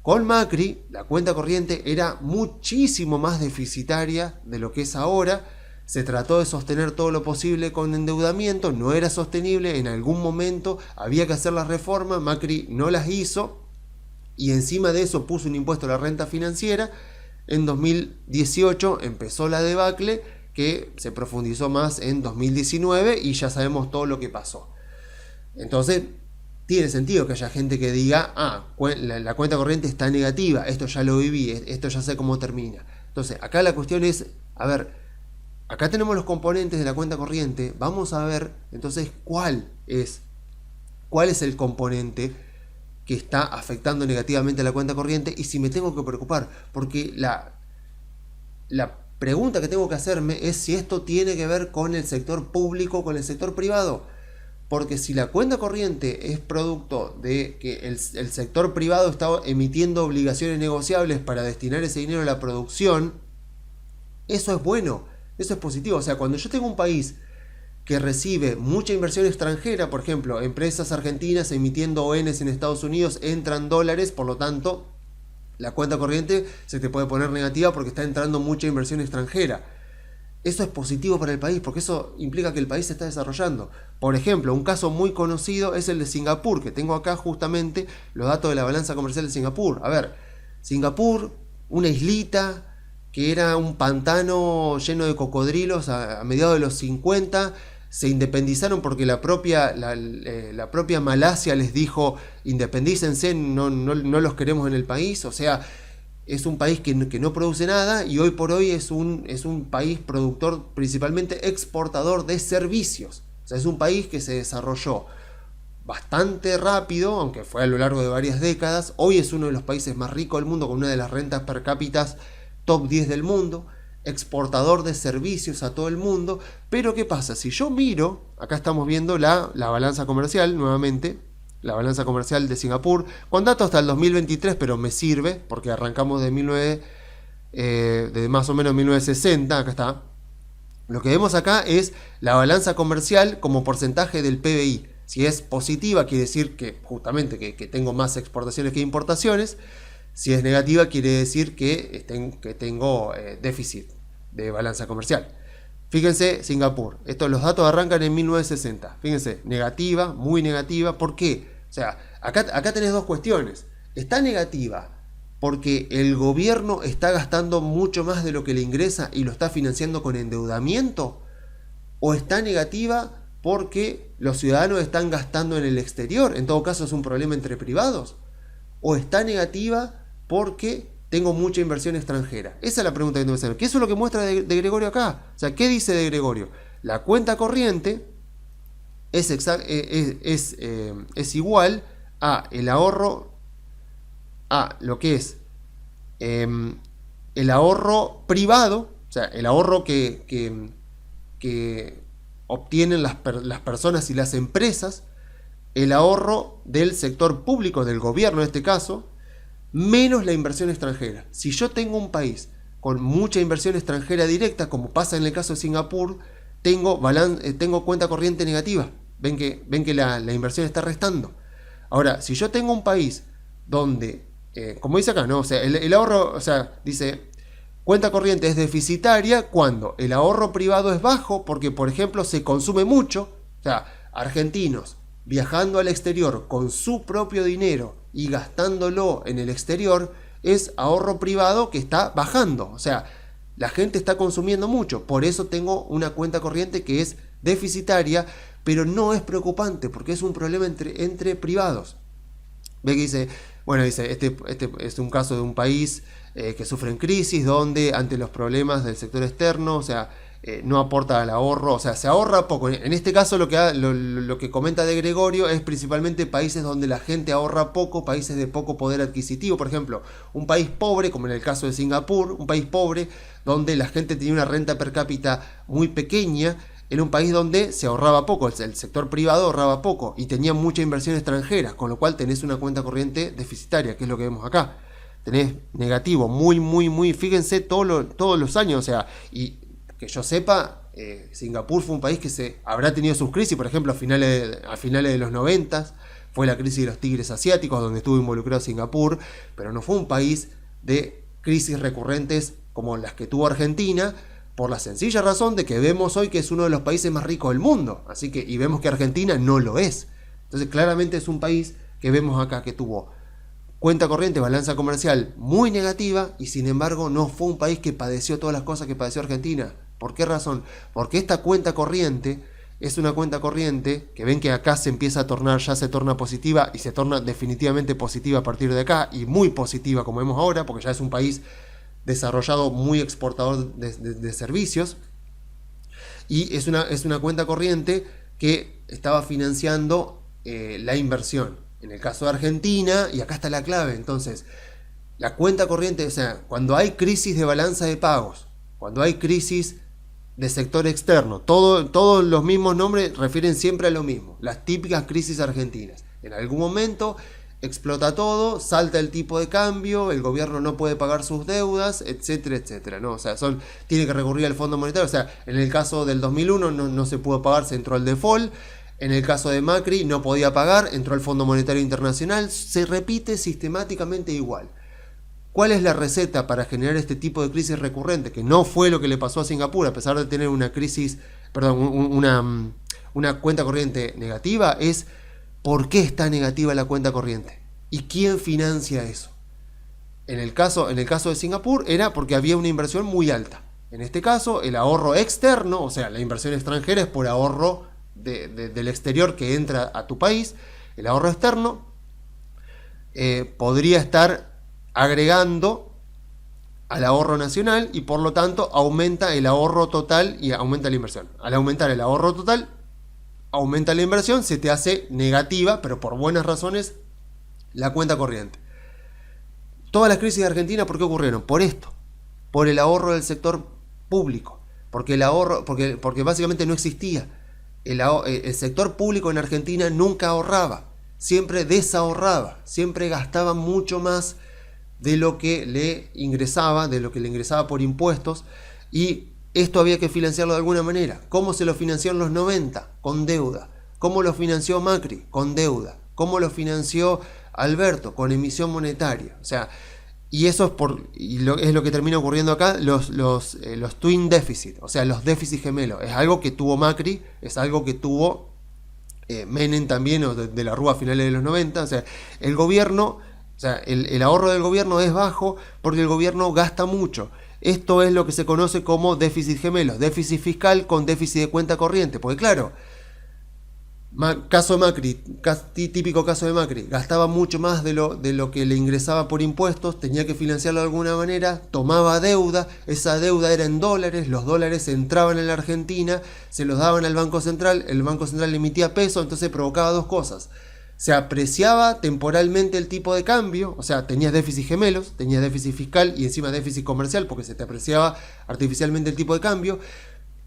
[SPEAKER 1] Con Macri, la cuenta corriente era muchísimo más deficitaria de lo que es ahora. Se trató de sostener todo lo posible con endeudamiento, no era sostenible, en algún momento había que hacer las reformas, Macri no las hizo, y encima de eso puso un impuesto a la renta financiera. En 2018 empezó la debacle, que se profundizó más en 2019, y ya sabemos todo lo que pasó. Entonces, tiene sentido que haya gente que diga, la cuenta corriente está negativa, esto ya lo viví, esto ya sé cómo termina. Entonces, acá la cuestión es, a ver, acá tenemos los componentes de la cuenta corriente, vamos a ver entonces cuál es el componente que está afectando negativamente a la cuenta corriente y si me tengo que preocupar. Porque la pregunta que tengo que hacerme es si esto tiene que ver con el sector público o con el sector privado. Porque si la cuenta corriente es producto de que el sector privado está emitiendo obligaciones negociables para destinar ese dinero a la producción, eso es bueno, eso es positivo. O sea, cuando yo tengo un país que recibe mucha inversión extranjera, por ejemplo, empresas argentinas emitiendo ONs en Estados Unidos, entran dólares, por lo tanto, la cuenta corriente se te puede poner negativa porque está entrando mucha inversión extranjera. Eso es positivo para el país, porque eso implica que el país se está desarrollando. Por ejemplo, un caso muy conocido es el de Singapur, que tengo acá justamente los datos de la balanza comercial de Singapur. A ver, Singapur, una islita que era un pantano lleno de cocodrilos a mediados de los 50, se independizaron porque la propia Malasia les dijo, independícense, no los queremos en el país. O sea, es un país que no produce nada, y hoy por hoy es un país productor, principalmente exportador de servicios. O sea, es un país que se desarrolló bastante rápido, aunque fue a lo largo de varias décadas. Hoy es uno de los países más ricos del mundo, con una de las rentas per cápita top 10 del mundo, exportador de servicios a todo el mundo. Pero ¿qué pasa? Si yo miro, acá estamos viendo la balanza comercial nuevamente, la balanza comercial de Singapur, con datos hasta el 2023, pero me sirve porque arrancamos de más o menos 1960, acá está. Lo que vemos acá es la balanza comercial como porcentaje del PBI. Si es positiva, quiere decir que justamente que tengo más exportaciones que importaciones. Si es negativa, quiere decir que tengo déficit de balanza comercial. Fíjense, Singapur. Los datos arrancan en 1960. Fíjense, negativa, muy negativa. ¿Por qué? O sea, acá tenés dos cuestiones. Está negativa porque el gobierno está gastando mucho más de lo que le ingresa y lo está financiando con endeudamiento. ¿O está negativa porque los ciudadanos están gastando en el exterior? En todo caso es un problema entre privados. ¿O está negativa porque tengo mucha inversión extranjera? Esa es la pregunta que tengo que saber. ¿Qué es lo que muestra de Gregorio acá? O sea, ¿qué dice de Gregorio? La cuenta corriente es igual a el ahorro, a lo que es el ahorro privado, o sea, el ahorro que obtienen las personas y las empresas, el ahorro del sector público, del gobierno en este caso, menos la inversión extranjera. Si yo tengo un país con mucha inversión extranjera directa, como pasa en el caso de Singapur, tengo cuenta corriente negativa. Ven que la inversión está restando. Ahora, si yo tengo un país donde, como dice acá, ¿no? O sea, el ahorro, o sea, dice, cuenta corriente es deficitaria cuando el ahorro privado es bajo, porque, por ejemplo, se consume mucho. O sea, argentinos viajando al exterior con su propio dinero y gastándolo en el exterior, es ahorro privado que está bajando. O sea, la gente está consumiendo mucho. Por eso tengo una cuenta corriente que es deficitaria, pero no es preocupante porque es un problema entre privados. Ve que dice, bueno, dice, este es un caso de un país que sufre en crisis, donde ante los problemas del sector externo, o sea, no aporta al ahorro, o sea, se ahorra poco. En este caso lo que comenta de Gregorio es principalmente países donde la gente ahorra poco, países de poco poder adquisitivo. Por ejemplo, un país pobre, como en el caso de Singapur, un país pobre donde la gente tenía una renta per cápita muy pequeña, en un país donde se ahorraba poco, el sector privado ahorraba poco y tenía mucha inversión extranjera, con lo cual tenés una cuenta corriente deficitaria, que es lo que vemos acá. Tenés negativo, muy, fíjense todos los años, o sea, y que yo sepa, Singapur fue un país que habrá tenido sus crisis, por ejemplo, a finales de los 90, fue la crisis de los tigres asiáticos, donde estuvo involucrado Singapur, pero no fue un país de crisis recurrentes como las que tuvo Argentina, por la sencilla razón de que vemos hoy que es uno de los países más ricos del mundo, y vemos que Argentina no lo es. Entonces claramente es un país que vemos acá que tuvo cuenta corriente, balanza comercial muy negativa, y sin embargo no fue un país que padeció todas las cosas que padeció Argentina. ¿Por qué razón? Porque esta cuenta corriente es una cuenta corriente que ven que acá ya se torna positiva y se torna definitivamente positiva a partir de acá, y muy positiva como vemos ahora, porque ya es un país desarrollado, muy exportador de servicios, y es una cuenta corriente que estaba financiando la inversión. En el caso de Argentina, y acá está la clave, entonces, la cuenta corriente, o sea, cuando hay crisis de balanza de pagos, cuando hay crisis de sector externo, todos los mismos nombres refieren siempre a lo mismo, las típicas crisis argentinas. En algún momento explota todo, salta el tipo de cambio, el gobierno no puede pagar sus deudas, etcétera, etcétera, ¿no? O sea, tiene que recurrir al Fondo Monetario. O sea, en el caso del 2001 no se pudo pagar, se entró al default. En el caso de Macri no podía pagar, entró al Fondo Monetario Internacional. Se repite sistemáticamente igual. ¿Cuál es la receta para generar este tipo de crisis recurrente? Que no fue lo que le pasó a Singapur, a pesar de tener una cuenta corriente negativa, es ¿por qué está negativa la cuenta corriente? ¿Y quién financia eso? En el caso de Singapur era porque había una inversión muy alta. En este caso, el ahorro externo, o sea, la inversión extranjera es por ahorro del exterior que entra a tu país. El ahorro externo podría estar agregando al ahorro nacional y por lo tanto aumenta el ahorro total y aumenta la inversión. Al aumentar el ahorro total, aumenta la inversión, se te hace negativa, pero por buenas razones, la cuenta corriente. Todas las crisis de Argentina, ¿por qué ocurrieron? Por esto, por el ahorro del sector público, porque básicamente no existía. El sector público en Argentina nunca ahorraba, siempre desahorraba, siempre gastaba mucho más de lo que le ingresaba, por impuestos, y esto había que financiarlo de alguna manera. ¿Cómo se lo financió en los 90? Con deuda. ¿Cómo lo financió Macri? Con deuda. ¿Cómo lo financió Alberto? Con emisión monetaria. O sea, Y eso es lo que termina ocurriendo acá, los twin deficit, o sea, los déficits gemelos. Es algo que tuvo Macri, es algo que tuvo Menem también, o de la Rúa a finales de los 90. O sea, el gobierno, o sea, el ahorro del gobierno es bajo porque el gobierno gasta mucho. Esto es lo que se conoce como déficit gemelos, déficit fiscal con déficit de cuenta corriente. Porque claro, caso de Macri, típico caso de Macri, gastaba mucho más de lo que le ingresaba por impuestos, tenía que financiarlo de alguna manera, tomaba deuda, esa deuda era en dólares, los dólares entraban en la Argentina, se los daban al Banco Central, el Banco Central emitía peso, entonces provocaba dos cosas. Se apreciaba temporalmente el tipo de cambio, o sea, tenías déficit gemelos, tenías déficit fiscal y encima déficit comercial porque se te apreciaba artificialmente el tipo de cambio.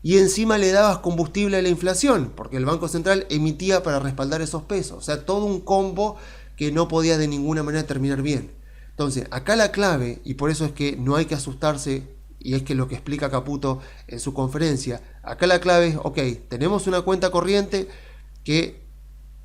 [SPEAKER 1] Y encima le dabas combustible a la inflación, porque el Banco Central emitía para respaldar esos pesos. O sea, todo un combo que no podía de ninguna manera terminar bien. Entonces, acá la clave, y por eso es que no hay que asustarse, y es que lo que explica Caputo en su conferencia, acá la clave es, ok, tenemos una cuenta corriente que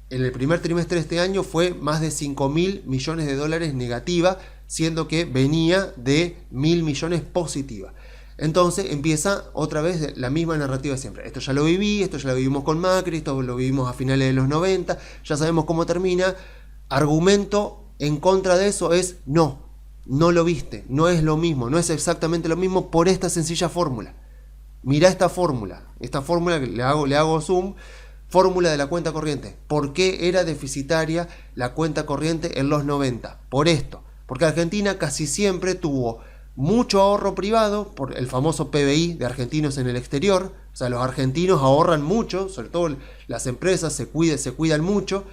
[SPEAKER 1] en el primer trimestre de este año fue más de 5.000 millones de dólares negativa, siendo que venía de 1.000 millones positiva. Entonces empieza otra vez la misma narrativa de siempre. Esto ya lo viví, esto ya lo vivimos con Macri, esto lo vivimos a finales de los 90, ya sabemos cómo termina. Argumento en contra de eso es no lo viste, no es lo mismo, no es exactamente lo mismo por esta sencilla fórmula. Mirá esta fórmula que le hago zoom, fórmula de la cuenta corriente. ¿Por qué era deficitaria la cuenta corriente en los 90? Por esto, porque Argentina casi siempre tuvo mucho ahorro privado por el famoso PBI de argentinos en el exterior. O sea, los argentinos ahorran mucho, sobre todo las empresas se cuidan mucho,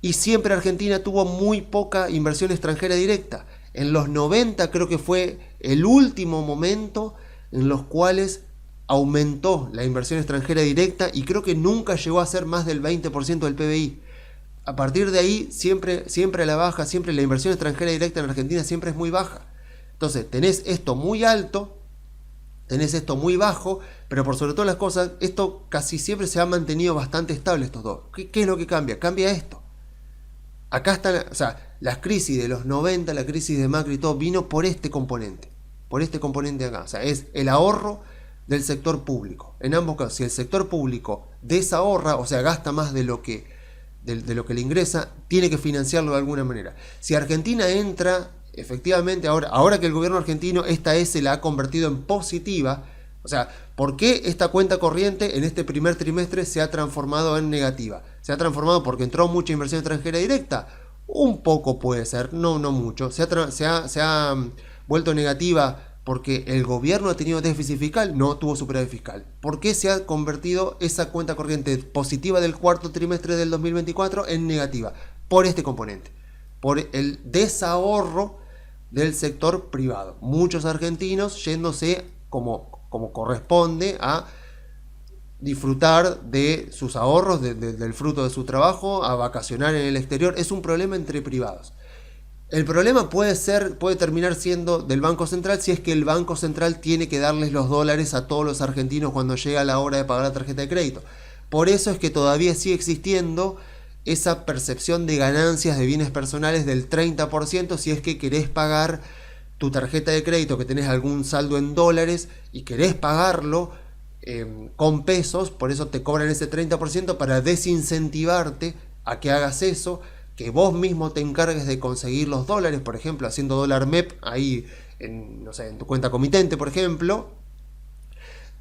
[SPEAKER 1] y siempre Argentina tuvo muy poca inversión extranjera directa. En los 90 creo que fue el último momento en los cuales aumentó la inversión extranjera directa y creo que nunca llegó a ser más del 20% del PBI. A partir de ahí siempre a la baja, siempre la inversión extranjera directa en Argentina siempre es muy baja. Entonces tenés esto muy alto, tenés esto muy bajo, pero por sobre todas las cosas, esto casi siempre se ha mantenido bastante estable estos dos. ¿Qué es lo que cambia? Cambia esto. Acá está, o sea, las crisis de los 90, la crisis de Macri y todo, vino por este componente acá. O sea, es el ahorro del sector público. En ambos casos, si el sector público desahorra, o sea, gasta más de lo que le ingresa, tiene que financiarlo de alguna manera. Si Argentina entra, efectivamente, ahora que el gobierno argentino esta S la ha convertido en positiva, o sea, ¿por qué esta cuenta corriente en este primer trimestre se ha transformado en negativa? Se ha transformado porque entró mucha inversión extranjera directa. Un poco puede ser, no mucho. Se ha vuelto negativa porque el gobierno ha tenido déficit fiscal, no tuvo superávit fiscal. ¿Por qué se ha convertido esa cuenta corriente positiva del cuarto trimestre del 2024 en negativa? Por este componente, por el desahorro del sector privado. Muchos argentinos yéndose como corresponde a disfrutar de sus ahorros, del fruto de su trabajo, a vacacionar en el exterior. Es un problema entre privados. El problema puede terminar siendo del Banco Central si es que el Banco Central tiene que darles los dólares a todos los argentinos cuando llega la hora de pagar la tarjeta de crédito. Por eso es que todavía sigue existiendo esa percepción de ganancias de bienes personales del 30% si es que querés pagar tu tarjeta de crédito, que tenés algún saldo en dólares y querés pagarlo con pesos, por eso te cobran ese 30% para desincentivarte a que hagas eso, que vos mismo te encargues de conseguir los dólares, por ejemplo, haciendo dólar MEP ahí en tu cuenta comitente, por ejemplo,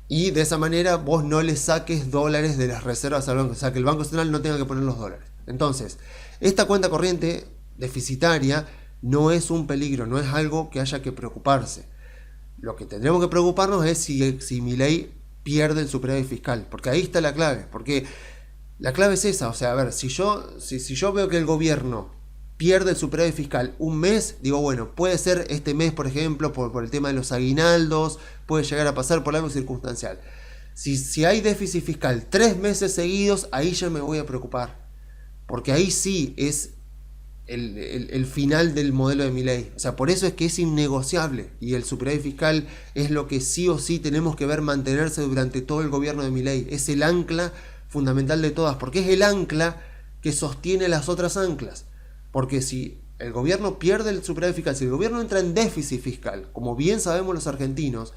[SPEAKER 1] y de esa manera vos no le saques dólares de las reservas al banco, o sea, que el Banco Central no tenga que poner los dólares. Entonces, esta cuenta corriente deficitaria no es un peligro, no es algo que haya que preocuparse. Lo que tendremos que preocuparnos es si Milei pierde el superávit fiscal, porque ahí está la clave, porque la clave es esa. O sea, a ver, si yo veo que el gobierno pierde el superávit fiscal un mes, digo, bueno, puede ser este mes, por ejemplo, por el tema de los aguinaldos, puede llegar a pasar por algo circunstancial. Si hay déficit fiscal 3 meses seguidos, ahí ya me voy a preocupar, porque ahí sí es el final del modelo de Milei. O sea, por eso es que es innegociable, y el superávit fiscal es lo que sí o sí tenemos que ver mantenerse durante todo el gobierno de Milei. Es el ancla fundamental de todas, porque es el ancla que sostiene las otras anclas. Porque si el gobierno pierde el superávit fiscal, si el gobierno entra en déficit fiscal, como bien sabemos los argentinos,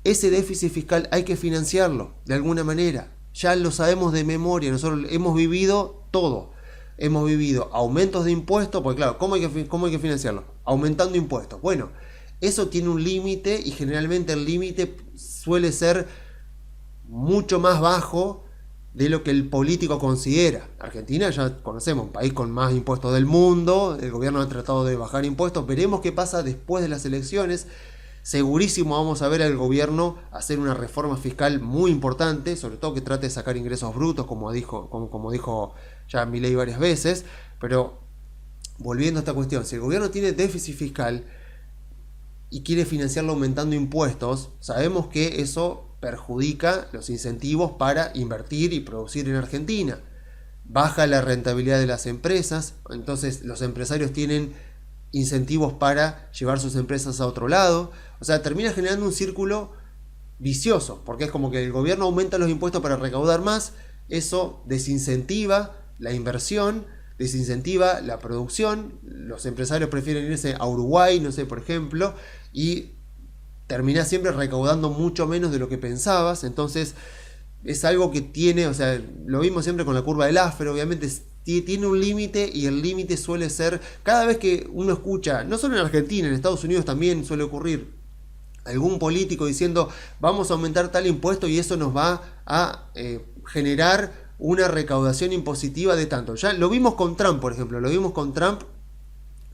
[SPEAKER 1] ese déficit fiscal hay que financiarlo de alguna manera. Ya lo sabemos de memoria, nosotros hemos vivido todo. Hemos vivido aumentos de impuestos, porque claro, ¿cómo hay que financiarlo? Aumentando impuestos. Bueno, eso tiene un límite y generalmente el límite suele ser mucho más bajo de lo que el político considera. Argentina ya conocemos, un país con más impuestos del mundo, el gobierno ha tratado de bajar impuestos, veremos qué pasa después de las elecciones. Segurísimo vamos a ver al gobierno hacer una reforma fiscal muy importante, sobre todo que trate de sacar ingresos brutos, como dijo ya Milei varias veces. Pero volviendo a esta cuestión, si el gobierno tiene déficit fiscal y quiere financiarlo aumentando impuestos, sabemos que eso perjudica los incentivos para invertir y producir en Argentina. Baja la rentabilidad de las empresas, entonces los empresarios tienen incentivos para llevar sus empresas a otro lado. O sea, termina generando un círculo vicioso, porque es como que el gobierno aumenta los impuestos para recaudar más, eso desincentiva la inversión, desincentiva la producción, los empresarios prefieren irse a Uruguay, no sé, por ejemplo, y terminás siempre recaudando mucho menos de lo que pensabas. Entonces es algo que tiene, o sea, lo vimos siempre con la curva del Laffer, obviamente tiene un límite, y el límite suele ser, cada vez que uno escucha, no solo en Argentina, en Estados Unidos también suele ocurrir, algún político diciendo vamos a aumentar tal impuesto y eso nos va a generar una recaudación impositiva de tanto. Ya lo vimos con Trump, por ejemplo, lo vimos con Trump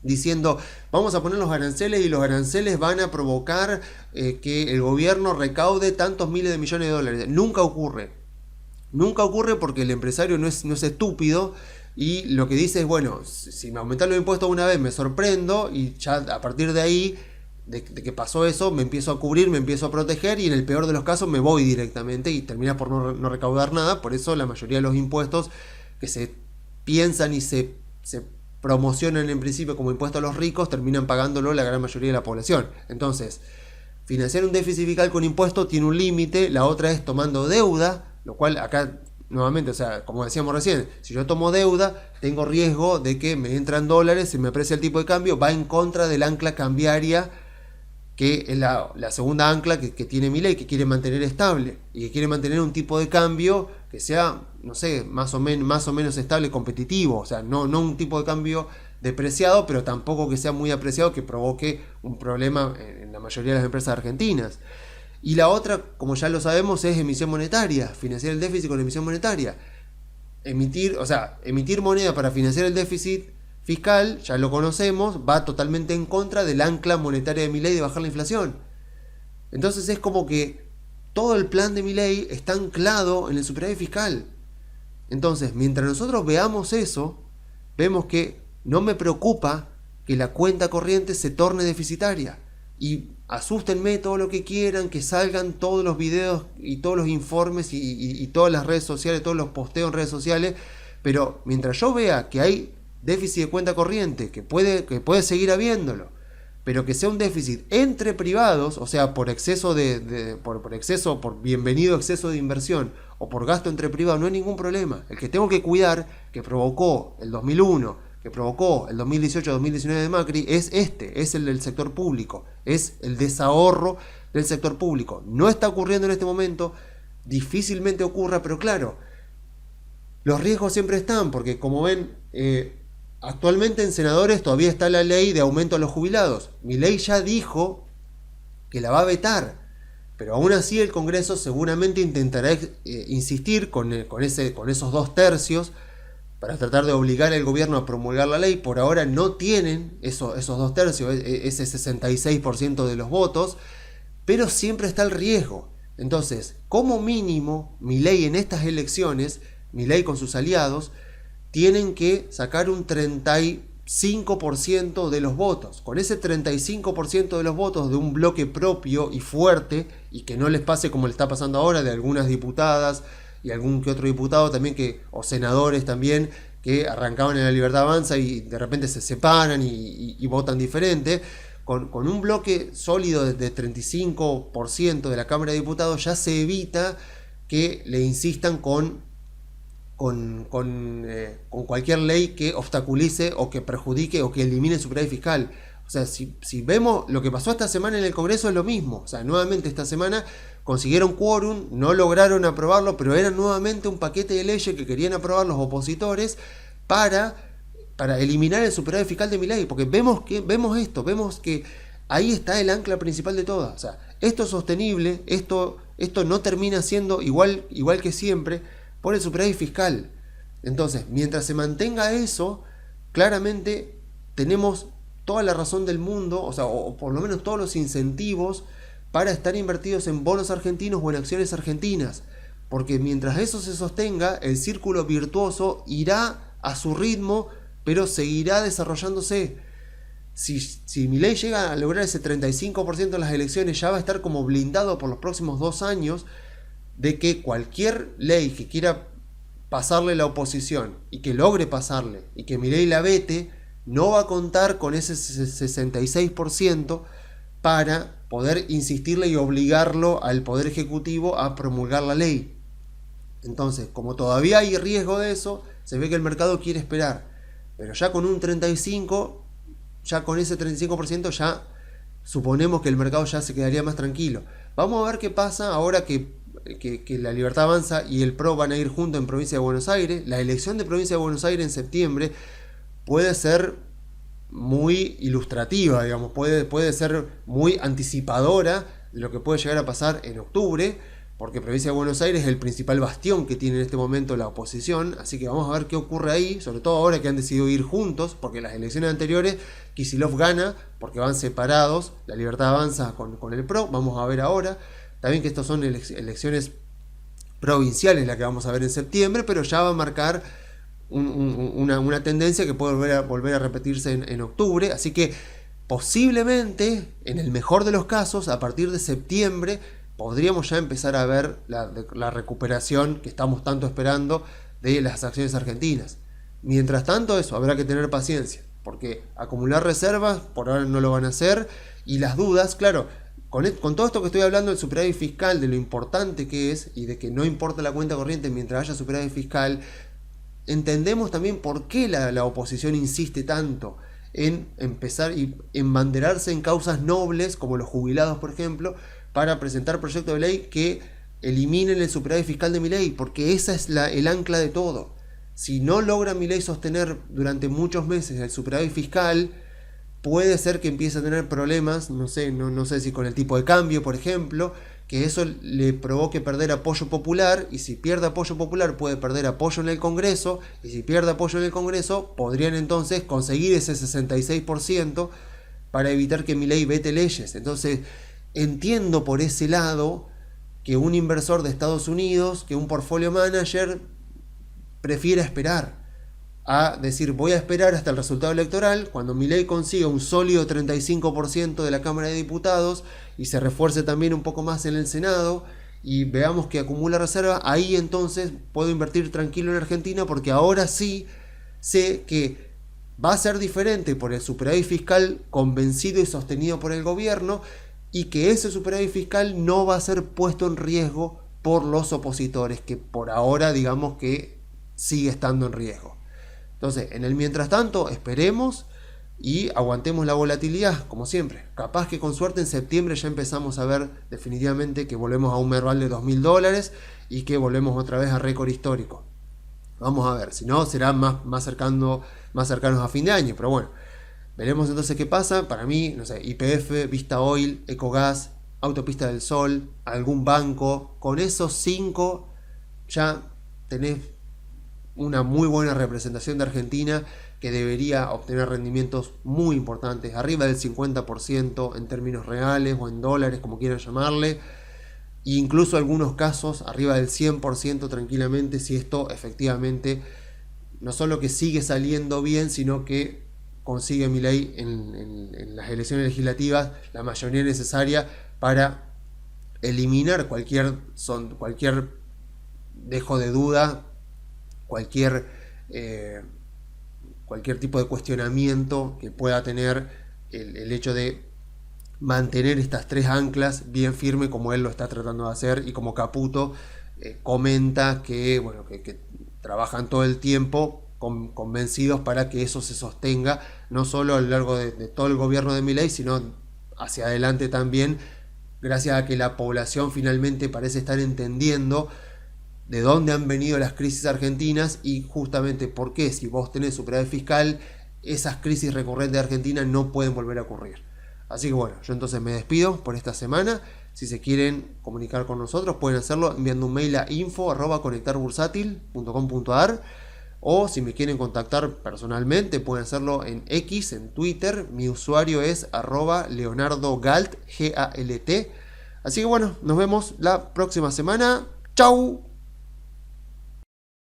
[SPEAKER 1] diciendo vamos a poner los aranceles y los aranceles van a provocar que el gobierno recaude tantos miles de millones de dólares. Nunca ocurre. Nunca ocurre porque el empresario no es estúpido, y lo que dice es, bueno, si me aumentan los impuestos una vez me sorprendo, y ya a partir de ahí, de que pasó eso, me empiezo a cubrir, me empiezo a proteger, y en el peor de los casos me voy directamente y termina por no recaudar nada. Por eso la mayoría de los impuestos que se piensan y se promocionan en principio como impuestos a los ricos, terminan pagándolo la gran mayoría de la población. Entonces, financiar un déficit fiscal con impuestos tiene un límite. La otra es tomando deuda, lo cual acá nuevamente, o sea, como decíamos recién, si yo tomo deuda, tengo riesgo de que me entran dólares, se me aprecia el tipo de cambio, va en contra del ancla cambiaria, que es la segunda ancla que tiene Milei, que quiere mantener estable, y que quiere mantener un tipo de cambio que sea, no sé, más o menos estable, competitivo. O sea, no un tipo de cambio depreciado, pero tampoco que sea muy apreciado, que provoque un problema en la mayoría de las empresas argentinas. Y la otra, como ya lo sabemos, es emisión monetaria, financiar el déficit con emisión monetaria. Emitir moneda para financiar el déficit fiscal, ya lo conocemos, va totalmente en contra del ancla monetaria de Milei de bajar la inflación. Entonces es como que todo el plan de Milei está anclado en el superávit fiscal. Entonces, mientras nosotros veamos eso, vemos que no me preocupa que la cuenta corriente se torne deficitaria. Y asústenme todo lo que quieran, que salgan todos los videos y todos los informes y todas las redes sociales, todos los posteos en redes sociales, pero mientras yo vea que hay déficit de cuenta corriente, que puede seguir habiéndolo, pero que sea un déficit entre privados, o sea, por bienvenido exceso de inversión o por gasto entre privados, no hay ningún problema. El que tengo que cuidar, que provocó el 2001, que provocó el 2018-2019 de Macri, es el del sector público, es el desahorro del sector público. No está ocurriendo en este momento, difícilmente ocurra, pero claro, los riesgos siempre están, porque como ven, actualmente en senadores todavía está la ley de aumento a los jubilados. Milei ya dijo que la va a vetar, pero aún así el Congreso seguramente intentará insistir con esos 2/3 para tratar de obligar al gobierno a promulgar la ley. Por ahora no tienen esos 2/3, ese 66% de los votos, pero siempre está el riesgo. Entonces, como mínimo, Milei en estas elecciones, Milei con sus aliados, tienen que sacar un 35% de los votos. Con ese 35% de los votos de un bloque propio y fuerte, y que no les pase como le está pasando ahora de algunas diputadas y algún que otro diputado también, o senadores también, que arrancaban en la Libertad Avanza y de repente se separan y votan diferente. Con un bloque sólido de 35% de la Cámara de Diputados ya se evita que le insistan con con cualquier ley que obstaculice o que perjudique o que elimine el superávit fiscal. O sea, si vemos lo que pasó esta semana en el Congreso es lo mismo. O sea, nuevamente esta semana consiguieron quórum, no lograron aprobarlo, pero era nuevamente un paquete de leyes que querían aprobar los opositores para eliminar el superávit fiscal de Milei, porque vemos que ahí está el ancla principal de todas. O sea, esto es sostenible, esto no termina siendo igual que siempre por el superávit fiscal. Entonces, mientras se mantenga eso, claramente tenemos toda la razón del mundo, o sea, o por lo menos todos los incentivos para estar invertidos en bonos argentinos o en acciones argentinas, porque mientras eso se sostenga, el círculo virtuoso irá a su ritmo, pero seguirá desarrollándose. Si Milei llega a lograr ese 35% en las elecciones, ya va a estar como blindado por los próximos 2 años de que cualquier ley que quiera pasarle la oposición y que logre pasarle y que Milei la vete, no va a contar con ese 66% para poder insistirle y obligarlo al Poder Ejecutivo a promulgar la ley. Entonces, como todavía hay riesgo de eso, se ve que el mercado quiere esperar. Pero ya con un 35%, ya con ese 35%, ya suponemos que el mercado ya se quedaría más tranquilo. Vamos a ver qué pasa ahora que la Libertad Avanza y el PRO van a ir juntos en Provincia de Buenos Aires. La elección de Provincia de Buenos Aires en septiembre puede ser muy ilustrativa, digamos, puede ser muy anticipadora de lo que puede llegar a pasar en octubre, porque Provincia de Buenos Aires es el principal bastión que tiene en este momento la oposición, así que vamos a ver qué ocurre ahí, sobre todo ahora que han decidido ir juntos, porque en las elecciones anteriores Kicillof gana porque van separados, la Libertad Avanza con el PRO. Vamos a ver ahora, también que estas son elecciones provinciales las que vamos a ver en septiembre, pero ya va a marcar una tendencia que puede volver a repetirse en octubre, así que posiblemente, en el mejor de los casos, a partir de septiembre podríamos ya empezar a ver la recuperación que estamos tanto esperando de las acciones argentinas. Mientras tanto, eso, habrá que tener paciencia, porque acumular reservas por ahora no lo van a hacer, y las dudas, claro, con todo esto que estoy hablando del superávit fiscal, de lo importante que es, y de que no importa la cuenta corriente mientras haya superávit fiscal, entendemos también por qué la oposición insiste tanto en empezar y embanderarse en causas nobles, como los jubilados, por ejemplo, para presentar proyectos de ley que eliminen el superávit fiscal de Milei, porque esa es el ancla de todo. Si no logra Milei sostener durante muchos meses el superávit fiscal, puede ser que empiece a tener problemas, no sé si con el tipo de cambio, por ejemplo, que eso le provoque perder apoyo popular, y si pierde apoyo popular puede perder apoyo en el Congreso, y si pierde apoyo en el Congreso podrían entonces conseguir ese 66% para evitar que Milei vete leyes. Entonces entiendo por ese lado que un inversor de Estados Unidos, que un portfolio manager prefiera esperar a decir voy a esperar hasta el resultado electoral, cuando Milei consiga un sólido 35% de la Cámara de Diputados y se refuerce también un poco más en el Senado y veamos que acumula reserva, ahí entonces puedo invertir tranquilo en Argentina, porque ahora sí sé que va a ser diferente por el superávit fiscal convencido y sostenido por el gobierno, y que ese superávit fiscal no va a ser puesto en riesgo por los opositores, que por ahora digamos que sigue estando en riesgo. Entonces, en el mientras tanto, esperemos y aguantemos la volatilidad, como siempre. Capaz que con suerte en septiembre ya empezamos a ver definitivamente que volvemos a un Merval de $2.000 y que volvemos otra vez a récord histórico. Vamos a ver, si no será más cercanos a fin de año, pero bueno, veremos entonces qué pasa. Para mí, no sé, YPF, Vista Oil, Ecogas, Autopista del Sol, algún banco, con esos 5 ya tenés una muy buena representación de Argentina, que debería obtener rendimientos muy importantes, arriba del 50% en términos reales o en dólares, como quieran llamarle, e incluso algunos casos arriba del 100% tranquilamente, si esto efectivamente no solo que sigue saliendo bien, sino que consigue Milei en las elecciones legislativas la mayoría necesaria para eliminar cualquier dejo de duda, cualquier tipo de cuestionamiento que pueda tener el hecho de mantener estas 3 anclas bien firme, como él lo está tratando de hacer, y como Caputo comenta que trabajan todo el tiempo convencidos para que eso se sostenga, no solo a lo largo de todo el gobierno de Milei, sino hacia adelante también, gracias a que la población finalmente parece estar entendiendo de dónde han venido las crisis argentinas y justamente por qué, si vos tenés superávit fiscal, esas crisis recurrentes de Argentina no pueden volver a ocurrir. Así que bueno, yo entonces me despido por esta semana. Si se quieren comunicar con nosotros, pueden hacerlo enviando un mail a info@conectarbursátil.com.ar, o si me quieren contactar personalmente, pueden hacerlo en X, en Twitter. Mi usuario es @leonardogalt, GALT. Así que bueno, nos vemos la próxima semana. ¡Chau!